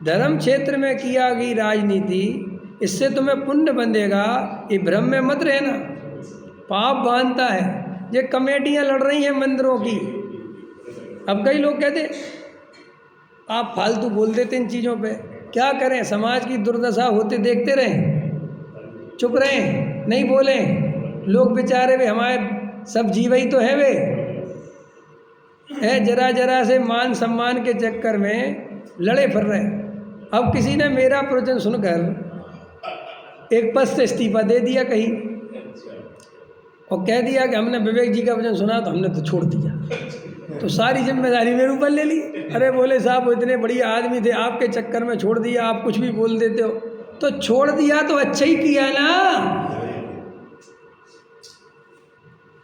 धर्म क्षेत्र में किया गई राजनीति, इससे तुम्हें पुण्य बंधेगा, ये भ्रम में मत रहना। पाप बांधता है। ये कमेटियां लड़ रही हैं मंदिरों की। अब कई लोग कहते आप फालतू बोल देते इन चीज़ों पे, क्या करें? समाज की दुर्दशा होते देखते रहें, चुप रहें, नहीं बोलें? लोग बेचारे वे हमारे सब जीव ही तो है, वे है जरा जरा से मान सम्मान के चक्कर में लड़े फिर रहे। अब किसी ने मेरा प्रवचन सुनकर एक पद से इस्तीफा दे दिया कहीं, और कह दिया कि हमने विवेक जी का वचन सुना तो हमने तो छोड़ दिया, तो सारी जिम्मेदारी मेरे ऊपर ले ली। अरे बोले साहब वो इतने बढ़िया आदमी थे, आपके चक्कर में छोड़ दिया, आप कुछ भी बोल देते हो। तो छोड़ दिया तो अच्छा ही किया ना,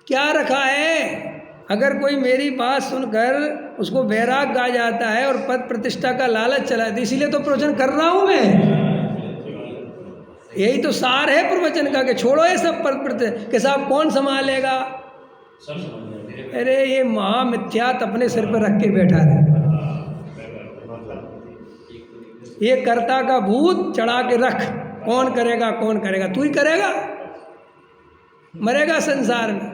क्या रखा है? अगर कोई मेरी बात सुनकर उसको वैराग आ जाता है और पद प्रतिष्ठा का लालच चला है, तो इसीलिए तो प्रवचन कर रहा हूं मैं। यही तो सार है प्रवचन का कि छोड़ो ये सब पद प्रतिष्ठा, कि साहब कौन संभालेगा? अरे ये महामिथ्यात अपने सिर पर रख के बैठा है, ये कर्ता का भूत चढ़ा के रख, कौन करेगा? कौन करेगा? तू ही करेगा, मरेगा संसार में,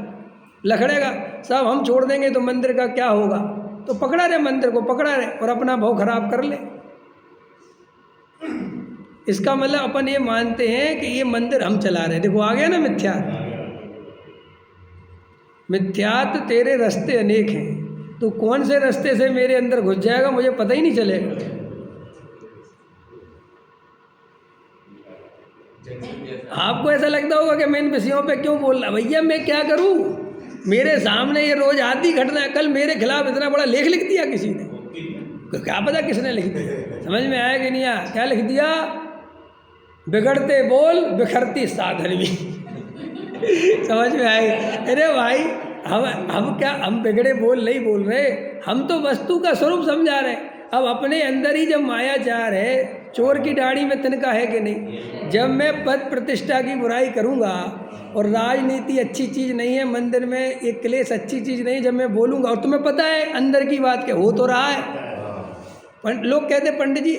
लखड़ेगा। साहब हम छोड़ देंगे तो मंदिर का क्या होगा? तो पकड़ा रहे मंदिर को, पकड़ा रहे और अपना भाव खराब कर ले। इसका मतलब अपन ये मानते हैं कि ये मंदिर हम चला रहे हैं। देखो आ गया ना मिथ्यात। मिथ्यात तेरे रास्ते अनेक हैं, तो कौन से रास्ते से मेरे अंदर घुस जाएगा मुझे पता ही नहीं चलेगा। आपको ऐसा लगता होगा कि मैं इन विषयों पे क्यों बोल रहा? भैया मैं क्या करूं? मेरे सामने ये रोज आती घटना है। कल मेरे खिलाफ इतना बड़ा लेख लिख दिया किसी ने, क्या पता किसने लिख दिया, समझ में आया कि नहीं आया? क्या लिख दिया? बिगड़ते बोल बिखरती साधर्मी समझ में आए? अरे भाई हम क्या, हम बिगड़े बोल नहीं बोल रहे, हम तो वस्तु का स्वरूप समझा रहे। अब अपने अंदर ही जब मायाचार है, चोर की दाढ़ी में तिनका है कि नहीं? जब मैं पद प्रतिष्ठा की बुराई करूंगा और राजनीति अच्छी चीज़ नहीं है, मंदिर में एक क्लेश अच्छी चीज़ नहीं, जब मैं बोलूँगा, और तुम्हें पता है अंदर की बात क्या हो तो रहा है। लोग कहते पंडित जी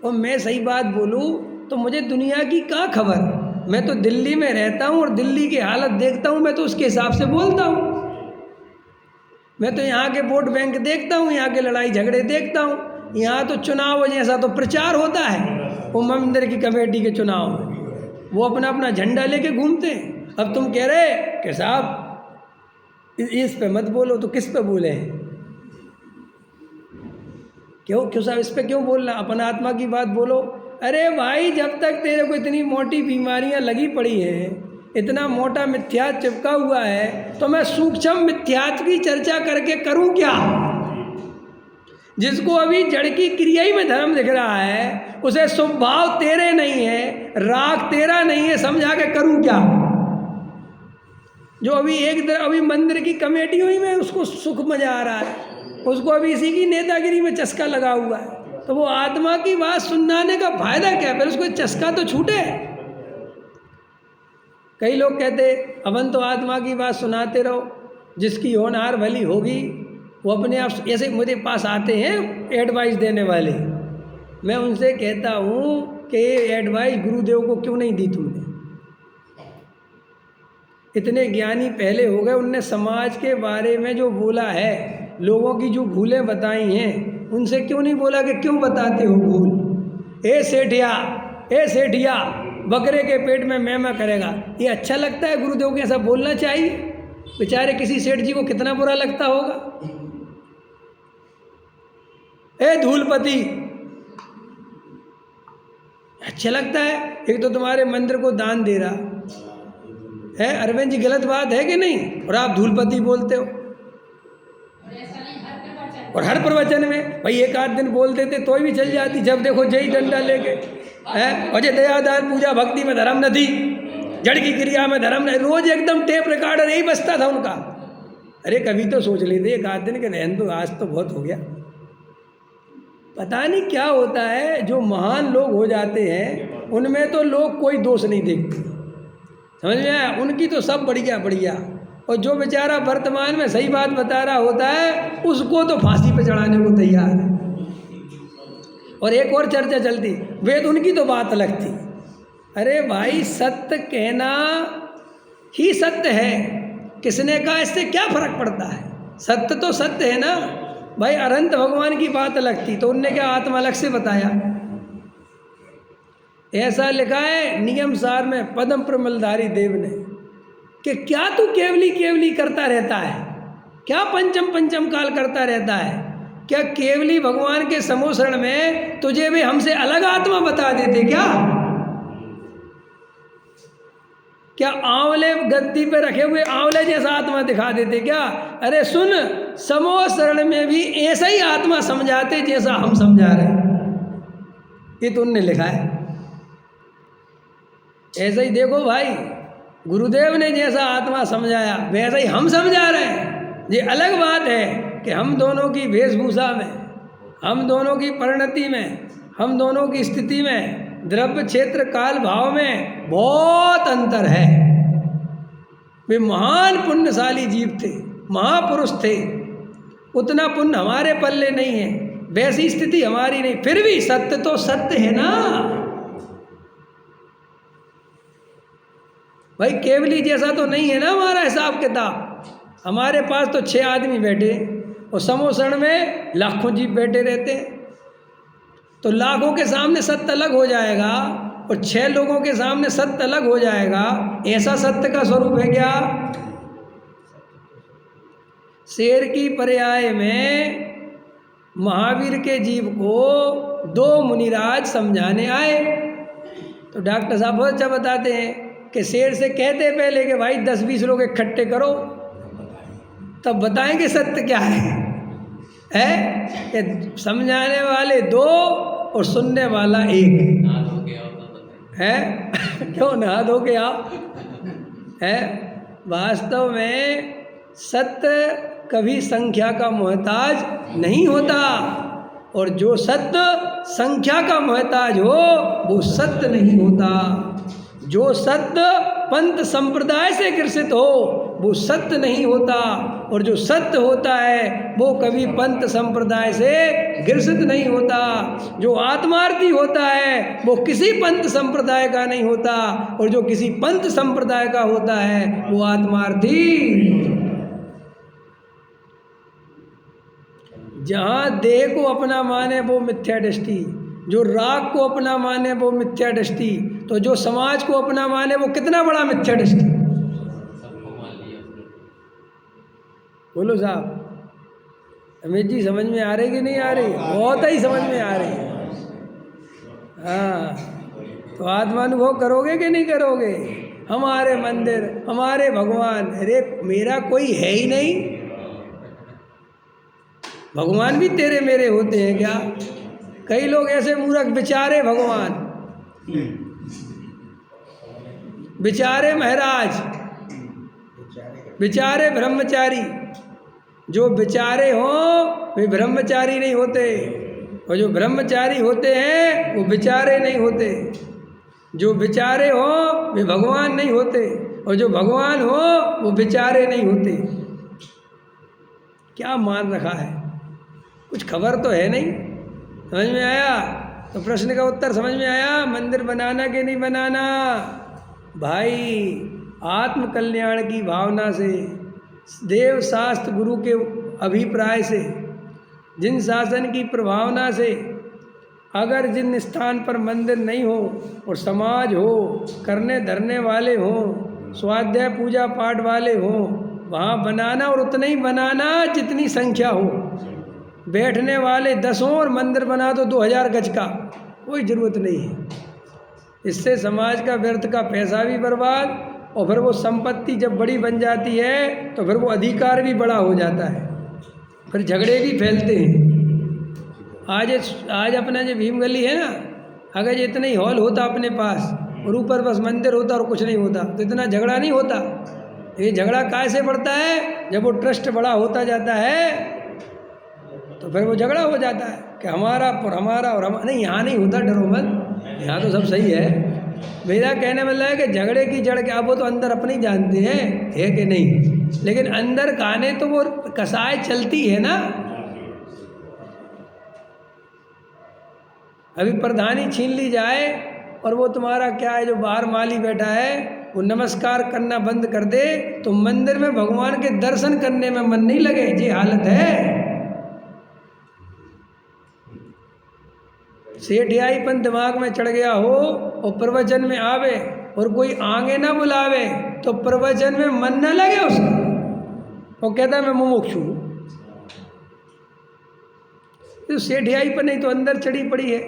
और मैं सही बात बोलूँ तो मुझे दुनिया की क्या खबर, मैं तो दिल्ली में रहता हूँ और दिल्ली की हालत देखता हूँ, मैं तो उसके हिसाब से बोलता हूँ। मैं तो यहाँ के वोट बैंक देखता हूँ, यहाँ के लड़ाई झगड़े देखता हूँ, यहाँ तो चुनाव जैसा तो प्रचार होता है वो मंदिर की कमेटी के चुनाव में, वो अपना अपना झंडा लेके घूमते हैं। अब तुम कह रहे कि साहब इस पे मत बोलो, तो किस पे बोले? क्यों साहब इस पे क्यों बोलना? अपन आत्मा की बात बोलो। अरे भाई जब तक तेरे को इतनी मोटी बीमारियां लगी पड़ी हैं, इतना मोटा मिथ्यात चिपका हुआ है, तो मैं सूक्ष्म मिथ्यात की चर्चा करके करूं क्या? जिसको अभी जड़ की क्रिया ही में धर्म दिख रहा है, उसे स्वभाव तेरे नहीं है, राग तेरा नहीं है, समझा के करूं क्या? जो अभी मंदिर की कमेटी हुई में उसको सुख मजा आ रहा है, उसको अभी इसी की नेतागिरी में चस्का लगा हुआ है, तो वो आत्मा की बात सुनाने का फायदा क्या? फिर उसको चस्का तो छूटे। कई लोग कहते अपन तो आत्मा की बात सुनाते रहो, जिसकी होनहार भली होगी वो अपने आप। ऐसे मुझे पास आते हैं एडवाइस देने वाले, मैं उनसे कहता हूँ कि एडवाइस गुरुदेव को क्यों नहीं दी तुमने? इतने ज्ञानी पहले हो गए, उनने समाज के बारे में जो बोला है, लोगों की जो भूलें बताई हैं, उनसे क्यों नहीं बोला कि क्यों बताते हो भूल? ए सेठिया बकरे के पेट में मैमा करेगा, ये अच्छा लगता है गुरुदेव के ऐसा बोलना चाहिए? बेचारे किसी सेठ जी को कितना बुरा लगता होगा। ए धूलपति, अच्छा लगता है? एक तो तुम्हारे मंदिर को दान दे रहा है, अरविंद जी गलत बात है कि नहीं? और आप धूलपति बोलते हो। और हर प्रवचन में भाई एक आध दिन बोल देते तो भी चल जाती, जब देखो जय डंडा लेके है। और दयादान पूजा भक्ति में धर्म न थी, जड़ की क्रिया में धर्म नहीं, रोज एकदम टेप रिकॉर्डर यही बजता था उनका। अरे कभी तो सोच लेते एक आध दिन के रहन तो, आज तो बहुत हो गया। पता नहीं क्या होता है, जो महान लोग हो जाते हैं उनमें तो लोग कोई दोष नहीं देखते, समझ में आया? उनकी तो सब बढ़िया बढ़िया। और जो बेचारा वर्तमान में सही बात बता रहा होता है उसको तो फांसी पे चढ़ाने को तैयार है। और एक और चर्चा चलती, वेद उनकी तो बात अलग थी। अरे भाई सत्य कहना ही सत्य है, किसने कहा इससे क्या फर्क पड़ता है? सत्य तो सत्य है ना भाई। अनंत भगवान की बात अलग थी, तो उनने क्या आत्मा अलग से बताया? ऐसा लिखा है नियम सार में पद्म प्रमलधारी देव ने कि क्या तू केवली केवली करता रहता है, क्या पंचम पंचम काल करता रहता है? क्या केवली भगवान के समोसरण में तुझे भी हमसे अलग आत्मा बता देते क्या? क्या आंवले गद्दी पे रखे हुए आंवले जैसा आत्मा दिखा देते क्या? अरे सुन, समोसरण में भी ऐसा ही आत्मा समझाते जैसा हम समझा रहे हैं। ये तो उनने लिखा है। ऐसा ही देखो भाई, गुरुदेव ने जैसा आत्मा समझाया वैसा ही हम समझा रहे हैं। ये अलग बात है कि हम दोनों की वेशभूषा में, हम दोनों की परिणति में, हम दोनों की स्थिति में, द्रव्य क्षेत्र काल भाव में बहुत अंतर है। वे महान पुण्यशाली जीव थे, महापुरुष थे, उतना पुण्य हमारे पल्ले नहीं है, वैसी स्थिति हमारी नहीं। फिर भी सत्य तो सत्य है ना भाई। केवली जैसा तो नहीं है ना हमारा हिसाब किताब। हमारे पास तो 6 आदमी बैठे और समोसण में लाखों जीव बैठे रहते हैं, तो लाखों के सामने सत्य अलग हो जाएगा और 6 लोगों के सामने सत्य अलग हो जाएगा। ऐसा सत्य का स्वरूप है क्या? शेर की पर्याय में महावीर के जीव को 2 मुनिराज समझाने आए, तो डॉक्टर साहब बहुत अच्छा बताते हैं कि शेर से कहते पहले कि भाई 10-20 लोग इकट्ठे करो, तब बताएंगे सत्य क्या है। कि समझाने वाले 2 और सुनने वाला 1 है। क्यों नहा धो के आओ है। वास्तव में सत्य कभी संख्या का मोहताज नहीं होता, और जो सत्य संख्या का मोहताज हो वो सत्य नहीं होता। जो सत्य पंथ संप्रदाय से ग्रसित हो वो सत्य नहीं होता, और जो सत्य होता है वो कभी पंथ संप्रदाय से ग्रसित नहीं होता। जो आत्मार्थी होता है वो किसी पंथ संप्रदाय का नहीं होता, और जो किसी पंथ संप्रदाय का होता है वो आत्मार्थी। जहाँ देह को अपना माने वो मिथ्या दृष्टि, जो राग को अपना माने वो मिथ्या दृष्टि, तो जो समाज को अपना माने वो कितना बड़ा मिथ्या दृष्टि। बोलो साहब, अमित जी समझ में आ रही कि नहीं आ रही? बहुत ही समझ में आ रही है। हाँ, तो आत्मानुभव करोगे कि नहीं करोगे? हमारे मंदिर, हमारे भगवान, अरे मेरा कोई है ही नहीं। भगवान भी तेरे मेरे होते हैं क्या? कई लोग ऐसे मूर्ख, बेचारे भगवान, बेचारे महाराज, बेचारे ब्रह्मचारी। जो बेचारे हों वे ब्रह्मचारी नहीं होते, और जो ब्रह्मचारी होते हैं वो बेचारे नहीं होते। जो बेचारे हों वे भगवान नहीं होते, और जो भगवान हो वो बेचारे नहीं होते। क्या मान रखा है? कुछ खबर तो है नहीं। समझ में आया? तो प्रश्न का उत्तर समझ में आया? मंदिर बनाना कि नहीं बनाना? भाई आत्म कल्याण की भावना से, देव शास्त्र गुरु के अभिप्राय से, जिन शासन की प्रभावना से, अगर जिन स्थान पर मंदिर नहीं हो और समाज हो, करने धरने वाले हों, स्वाध्याय पूजा पाठ वाले हों, वहाँ बनाना और उतना ही बनाना जितनी संख्या हो। बैठने वाले 10 हों और मंदिर बना दो 2000 गज का, कोई ज़रूरत नहीं है। इससे समाज का व्यर्थ का पैसा भी बर्बाद, और फिर वो संपत्ति जब बड़ी बन जाती है तो फिर वो अधिकार भी बड़ा हो जाता है, फिर झगड़े भी फैलते हैं। आज अपना जो भीम गली है ना, अगर ये इतना ही हॉल होता अपने पास और ऊपर बस मंदिर होता और कुछ नहीं होता तो इतना झगड़ा नहीं होता। ये झगड़ा काहे से बढ़ता है? जब वो ट्रस्ट बड़ा होता जाता है तो फिर वो झगड़ा हो जाता है कि हमारा और हमारा और हमारा। नहीं, यहाँ नहीं होता, डरो मत, यहाँ तो सब सही है। मेरा कहने वाला है कि झगड़े की जड़ क्या, वो तो अंदर अपने ही जानते हैं है कि नहीं, लेकिन अंदर खाने तो वो कसाय चलती है ना। अभी प्रधानी छीन ली जाए और वो तुम्हारा क्या है, जो बाहर माली बैठा है वो नमस्कार करना बंद कर दे तो मंदिर में भगवान के दर्शन करने में मन नहीं लगे, ये हालत है। सेठियाईपन दिमाग में चढ़ गया हो और प्रवचन में आवे और कोई आगे ना बुलावे तो प्रवचन में मन न लगे उसका, वो कहता मैं मुमुक्षु हूँ। तो सेठियाईपन नहीं तो अंदर चढ़ी पड़ी है।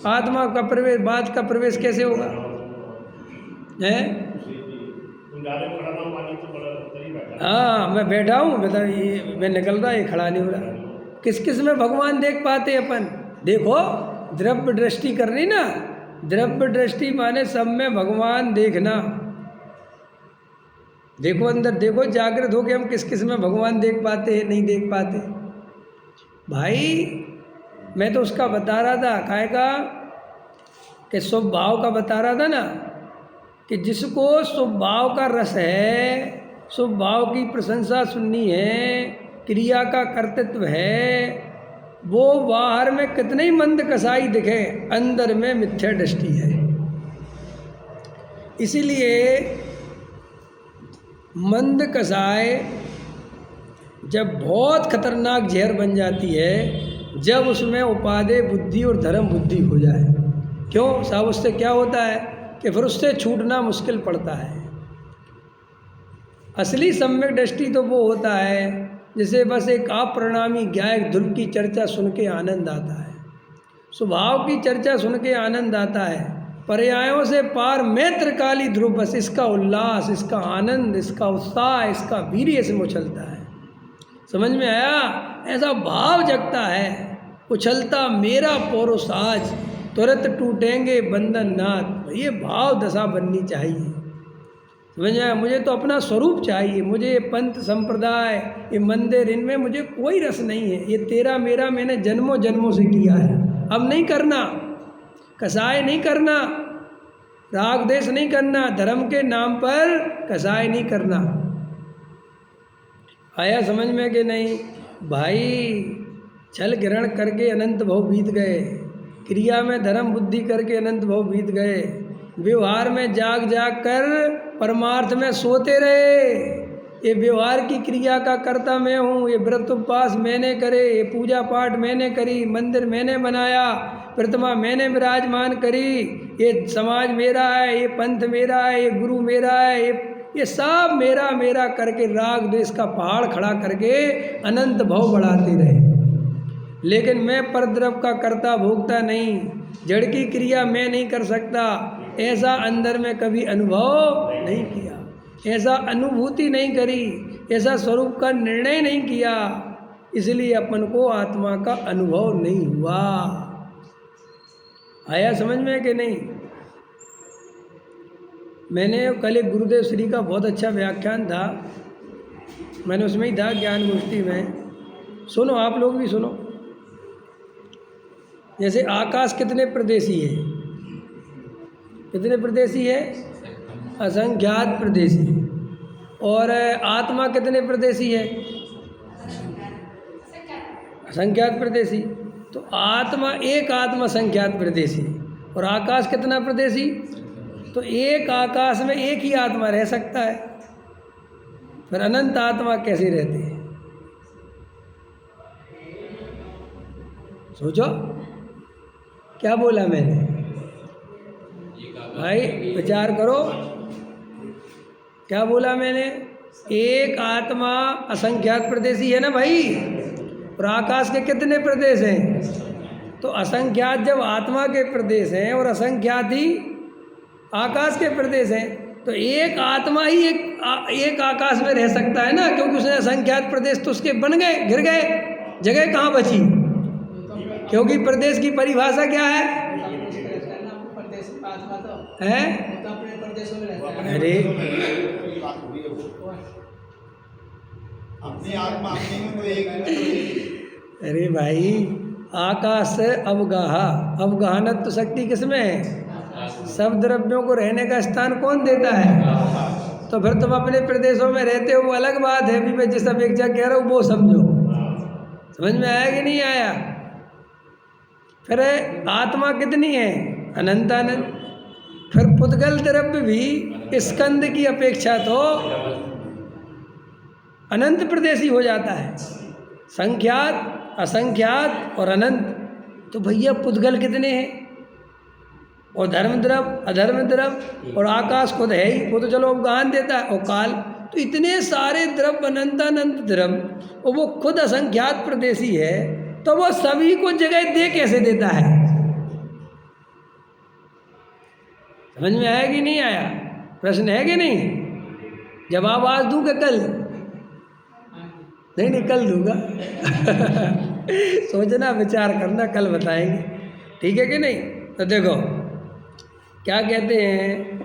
आत्मा का प्रवेश, बात का प्रवेश कैसे होगा? है हाँ, मैं बैठा हूँ, बता ये मैं निकल रहा, ये खड़ा नहीं हो रहा। किस किस में भगवान देख पाते अपन? देखो, द्रव्य दृष्टि करनी ना, द्रव्य दृष्टि माने सब में भगवान देखना। देखो अंदर, देखो जागृत हो के हम किस किस में भगवान देख पाते हैं, नहीं देख पाते। भाई मैं तो उसका बता रहा था, काय का कि स्वभाव का बता रहा था ना, कि जिसको स्वभाव का रस है, स्वभाव की प्रशंसा सुननी है, क्रिया का कर्तृत्व है, वो बाहर में कितने ही मंद कसाई दिखे, अंदर में मिथ्या दृष्टि है। इसीलिए मंद कसाय जब बहुत खतरनाक जहर बन जाती है, जब उसमें उपादेय बुद्धि और धर्म बुद्धि हो जाए। क्यों साहब? उससे क्या होता है कि फिर उससे छूटना मुश्किल पड़ता है। असली सम्यक दृष्टि तो वो होता है जिसे बस एक अप्रणामी गायक ध्रुव की चर्चा सुन के आनंद आता है, स्वभाव की चर्चा सुन के आनंद आता है, पर्यायों से पार मैं त्रिकाली ध्रुव, बस इसका उल्लास, इसका आनंद, इसका उत्साह, इसका वीर्य से उछलता है। समझ में आया? ऐसा भाव जगता है, उछलता मेरा पोरो साज, तुरंत टूटेंगे बंधन नाथ। ये भाव दशा बननी चाहिए। समझ आया? मुझे तो अपना स्वरूप चाहिए, मुझे ये पंथ संप्रदाय, ये मंदिर, इनमें मुझे कोई रस नहीं है। ये तेरा मेरा मैंने जन्मों जन्मों से किया है, अब नहीं करना। कसाय नहीं करना, राग देश नहीं करना, धर्म के नाम पर कसाय नहीं करना। आया समझ में कि नहीं? भाई छल ग्रहण करके अनंत भव बीत गए, क्रिया में धर्म बुद्धि करके अनंत भव बीत गए, व्यवहार में जाग जाग कर परमार्थ में सोते रहे। ये व्यवहार की क्रिया का कर्ता मैं हूँ, ये व्रत उपवास मैंने करे, ये पूजा पाठ मैंने करी, मंदिर मैंने बनाया, प्रतिमा मैंने विराजमान करी, ये समाज मेरा है, ये पंथ मेरा है, ये गुरु मेरा है, ये सब मेरा मेरा करके राग द्वेष का पहाड़ खड़ा करके अनंत भव बढ़ाते रहे। लेकिन मैं परद्रव्य का कर्ता भोगता नहीं, जड़ की क्रिया मैं नहीं कर सकता, ऐसा अंदर में कभी अनुभव नहीं किया, ऐसा अनुभूति नहीं करी, ऐसा स्वरूप का निर्णय नहीं किया, इसलिए अपन को आत्मा का अनुभव नहीं हुआ। आया समझ में कि नहीं? मैंने कल एक गुरुदेव श्री का बहुत अच्छा व्याख्यान था, मैंने उसमें ही था ज्ञान गोष्ठी में। सुनो, आप लोग भी सुनो। जैसे आकाश कितने प्रदेशी है? कितने प्रदेशी है? असंख्यात प्रदेशी। और आत्मा कितने प्रदेशी है? असंख्यात प्रदेशी। तो आत्मा एक आत्मा संख्यात प्रदेशी, और आकाश कितना प्रदेशी? तो एक आकाश में एक ही आत्मा रह सकता है, फिर अनंत आत्मा कैसे रहते हैं? सोचो क्या बोला मैंने, भाई विचार करो। क्या बोला मैंने? एक आत्मा असंख्यात प्रदेशी है ना भाई, और आकाश के कितने प्रदेश हैं? तो असंख्यात जब आत्मा के प्रदेश हैं और असंख्यात ही आकाश के प्रदेश हैं, तो एक आत्मा ही एक आकाश में रह सकता है ना, क्योंकि उसने असंख्यात प्रदेश तो उसके बन गए, घिर गए, जगह कहाँ बची? क्योंकि प्रदेश की परिभाषा क्या है? अरे अरे भाई, आकाश से अवगाहनत्व शक्ति किसमें है? सब द्रव्यों को रहने का स्थान कौन देता है? तो फिर तुम अपने प्रदेशों में रहते हो वो अलग बात है, अभी मैं जिस अपेक्षा कह रहा हूँ वो समझो। समझ में आया कि नहीं आया? फिर आत्मा कितनी है? अनंतानंत। फिर पुद्गल द्रव्य भी स्कंद की अपेक्षा तो अनंत प्रदेशी हो जाता है, संख्यात, असंख्यात और अनंत। तो भैया पुद्गल कितने हैं? और धर्म द्रव्य, अधर्म द्रव्य और आकाश खुद है ही, वो तो चलो अवगाहन देता है, और काल। तो इतने सारे द्रव्य, अनंतानंत द्रव्य, और वो खुद असंख्यात प्रदेशी है, तो वो सभी को जगह दे कैसे देता है? समझ में आया कि नहीं आया? प्रश्न है कि नहीं? जवाब आज दूंगा कल? नहीं कल दूंगा। सोचना, विचार करना, कल बताएंगे, ठीक है कि नहीं? तो देखो क्या कहते हैं,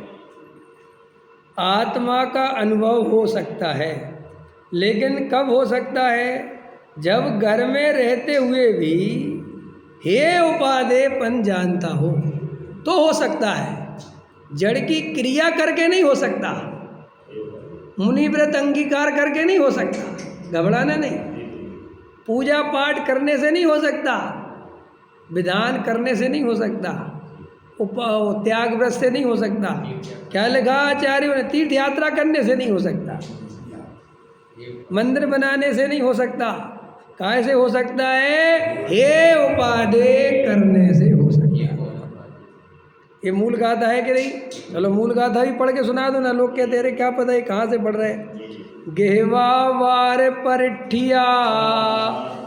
आत्मा का अनुभव हो सकता है, लेकिन कब हो सकता है? जब घर में रहते हुए भी हे उपादेयपन जानता हो तो हो सकता है। जड़ की क्रिया करके नहीं हो सकता, मुनि व्रत अंगीकार करके नहीं हो सकता, घबराना नहीं। पूजा पाठ करने से नहीं हो सकता, विधान करने से नहीं हो सकता, त्याग व्रत से नहीं हो सकता। क्या लिखा आचार्यों ने? तीर्थ यात्रा करने से नहीं हो सकता, मंदिर बनाने से नहीं हो सकता। काहे से हो सकता है? हे उपादेय करने से हो सकता है। ये मूल गाथा है कि नहीं? चलो मूल गाथा भी पढ़ के सुना दो ना। लोग कहते हैं अरे क्या पता है कहाँ से पढ़ रहे हैं। गेहवा वार परिठिया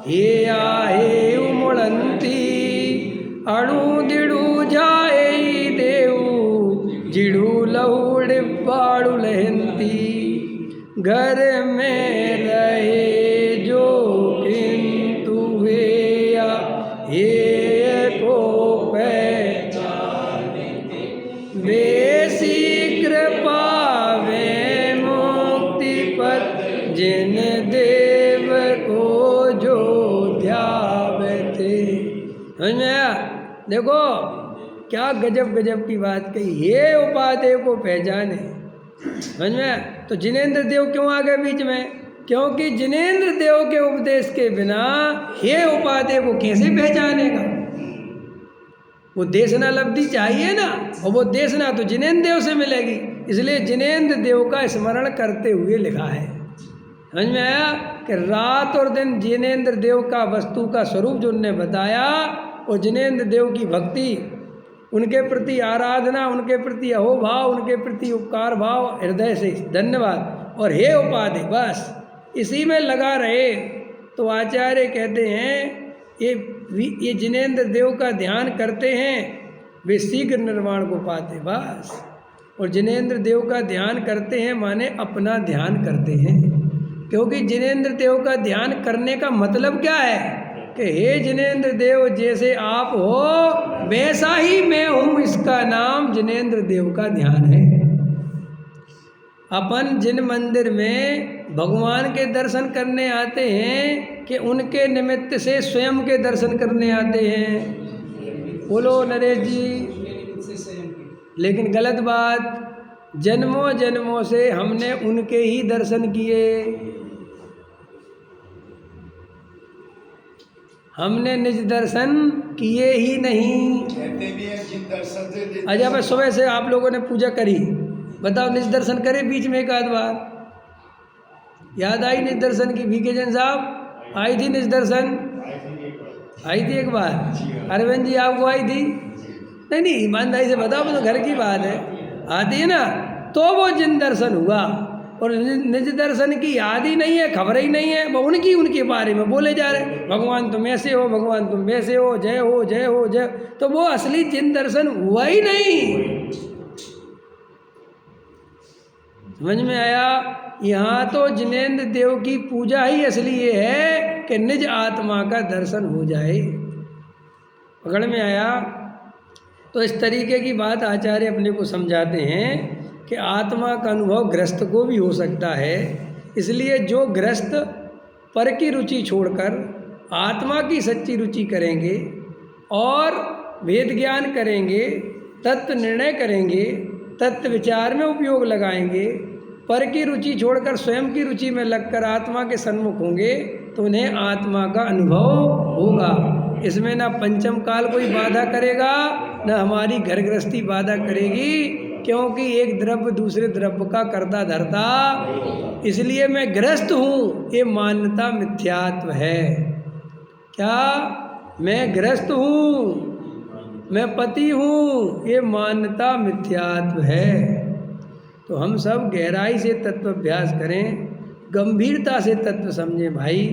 हे आहे उमड़ंती, अणु दिड़ू जाए देऊ, जिड़ू लहू डिब्बाड़ू लहंती, घर में रहे जो किंतु हे को बेसी कृपा वे मुक्ति पद, जिन देव को जो ध्यावते। समझ में आया? देखो क्या गजब गजब की बात कही, हे उपादेय को पहचाने। समझ में आया? तो जिनेंद्र देव क्यों आ गए बीच में? क्योंकि जिनेंद्र देव के उपदेश के बिना हे उपादेय को कैसे पहचानेगा? वो देशना लब्धि चाहिए ना, और वो देशना तो जिनेंद्र देव से मिलेगी। इसलिए जिनेंद्र देव का स्मरण करते हुए लिखा है। समझ में आया कि रात और दिन जिनेंद्र देव का वस्तु का स्वरूप जो उन्होंने बताया, और जिनेंद्र देव की भक्ति, उनके प्रति आराधना, उनके प्रति अहोभाव, उनके प्रति उपकार भाव, हृदय से धन्यवाद, और हे उपादेय, बस इसी में लगा रहे। तो आचार्य कहते हैं ये जिनेंद्र देव का ध्यान करते हैं, वे शीघ्र निर्वाण को पाते, बस। और जिनेंद्र देव का ध्यान करते हैं माने अपना ध्यान करते हैं, क्योंकि जिनेंद्र देव का ध्यान करने का मतलब क्या है कि हे जिनेंद्र देव, जैसे आप हो वैसा ही मैं हूँ, इसका नाम जिनेंद्र देव का ध्यान है। अपन जिन मंदिर में भगवान के दर्शन करने आते हैं कि उनके निमित्त से स्वयं के दर्शन करने आते हैं। बोलो नरेश जी। लेकिन गलत बात, जन्मों जन्मों से हमने उनके ही दर्शन किए। हमने निज दर्शन किए ही नहीं। कहते भी हैं जिन दर्शन से देते अच्छा भाई, सुबह से आप लोगों ने पूजा करी, बताओ निज दर्शन करे बीच में एक आध बार? याद आई निज दर्शन की? वीके जैन साहब आई थी निज दर्शन? आई थी एक बार? अरविंद जी आपको आई थी? नहीं नहीं, ईमानदारी से बताओ, तो घर की बात है, आती है ना, तो वो जिन दर्शन हुआ। और निज दर्शन की याद ही नहीं है, खबर ही नहीं है, वो उनके बारे में बोले जा रहे, भगवान तुम ऐसे हो, भगवान तुम वैसे हो, जय हो जय हो जय, तो वो असली जिन दर्शन हुआ ही नहीं। समझ में आया? यहाँ तो जिनेंद्र देव की पूजा ही असली ये है कि निज आत्मा का दर्शन हो जाए। पकड़ में आया? तो इस तरीके की बात आचार्य अपने को समझाते हैं कि आत्मा का अनुभव गृहस्थ को भी हो सकता है। इसलिए जो गृहस्थ पर की रुचि छोड़कर आत्मा की सच्ची रुचि करेंगे और वेद ज्ञान करेंगे, तत्व निर्णय करेंगे, तत्व विचार में उपयोग लगाएंगे, पर की रुचि छोड़कर स्वयं की रुचि में लगकर आत्मा के सन्मुख होंगे, तो उन्हें आत्मा का अनुभव होगा। इसमें ना पंचम काल कोई बाधा करेगा, ना हमारी घर गृहस्थी बाधा करेगी, क्योंकि एक द्रव्य दूसरे द्रव्य का करता धरता। इसलिए मैं गृहस्थ हूँ, ये मान्यता मिथ्यात्व है। क्या? मैं गृहस्थ हूँ, मैं पति हूँ, ये मान्यता मिथ्यात्व है। तो हम सब गहराई से तत्व अभ्यास करें, गंभीरता से तत्व समझें भाई।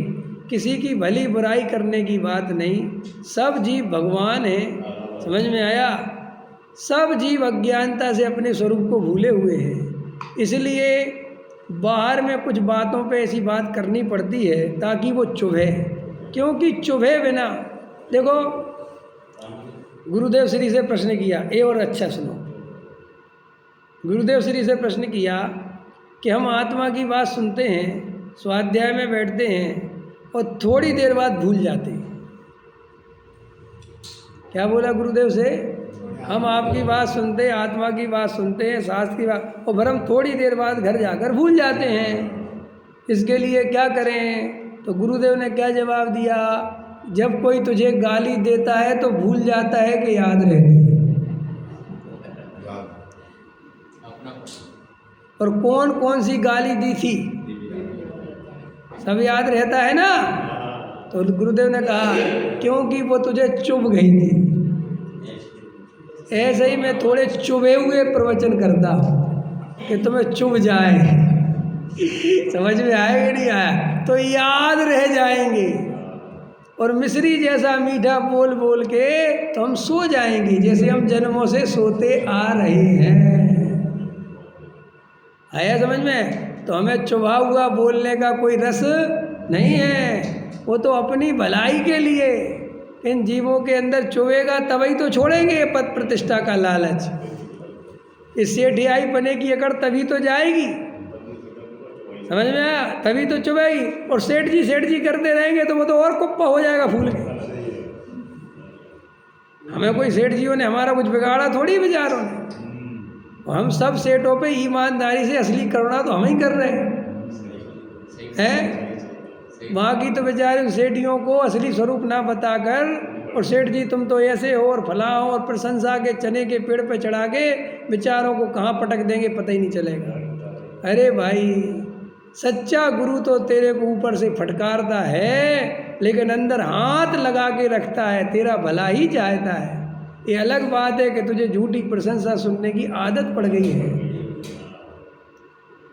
किसी की भली बुराई करने की बात नहीं, सब जीव भगवान हैं। समझ में आया? सब जीव अज्ञानता से अपने स्वरूप को भूले हुए हैं, इसलिए बाहर में कुछ बातों पे ऐसी बात करनी पड़ती है ताकि वो चुभे, क्योंकि चुभे बिना, देखो गुरुदेव श्री से प्रश्न किया, ए और अच्छा सुनो, गुरुदेव श्री से प्रश्न किया कि हम आत्मा की बात सुनते हैं, स्वाध्याय में बैठते हैं और थोड़ी देर बाद भूल जाते हैं। क्या बोला गुरुदेव से? हम आपकी बात सुनते हैं, आत्मा की बात सुनते हैं, शास्त्र की बात, और फिर हम थोड़ी देर बाद घर जाकर भूल जाते हैं। इसके लिए क्या करें? तो गुरुदेव ने क्या जवाब दिया? जब कोई तुझे गाली देता है तो भूल जाता है कि याद रहती है। और कौन कौन सी गाली दी थी सब याद रहता है ना? तो गुरुदेव ने कहा क्योंकि वो तुझे चुभ गई थी। ऐसे ही मैं थोड़े चुभे हुए प्रवचन करता हूँ कि तुम्हें चुभ जाए। समझ में आएगा नहीं आया? तो याद रह जाएंगे, और मिश्री जैसा मीठा बोल बोल के तो हम सो जाएंगे, जैसे हम जन्मों से सोते आ रहे हैं। आया समझ में? तो हमें चुभा हुआ बोलने का कोई रस नहीं है, वो तो अपनी भलाई के लिए इन जीवों के अंदर चुभेगा, तभी तो छोड़ेंगे पद प्रतिष्ठा का लालच। इस सेठियाई पने की अकड़ तभी तो जाएगी, समझ में आया? तभी तो चुभेगी। और सेठ जी करते रहेंगे तो वो तो और कुप्पा हो जाएगा फूल के। हमें कोई सेठ जियों ने हमारा कुछ बिगाड़ा थोड़ी, बेचारों ने। हम सब सेठों पे ईमानदारी से असली करुणा तो हम ही कर रहे हैं। वहाँ की तो बेचारे उन सेठियों को असली स्वरूप ना बताकर, और सेठ जी तुम तो ऐसे हो और फला हो, और प्रशंसा के चने के पेड़ पे चढ़ा के बेचारों को कहाँ पटक देंगे पता ही नहीं चलेगा। अरे भाई, सच्चा गुरु तो तेरे को ऊपर से फटकारता है, लेकिन अंदर हाथ लगा के रखता है, तेरा भला ही चाहता है। ये अलग बात है कि तुझे झूठी प्रशंसा सुनने की आदत पड़ गई है,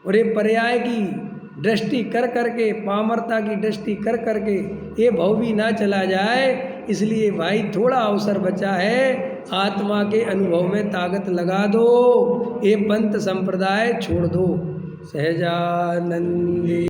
और ये पर्याय की दृष्टि कर करके, पामरता की दृष्टि कर करके ये भव भी ना चला जाए। इसलिए भाई थोड़ा अवसर बचा है, आत्मा के अनुभव में ताकत लगा दो, ये पंथ संप्रदाय छोड़ दो। सहजानंदी।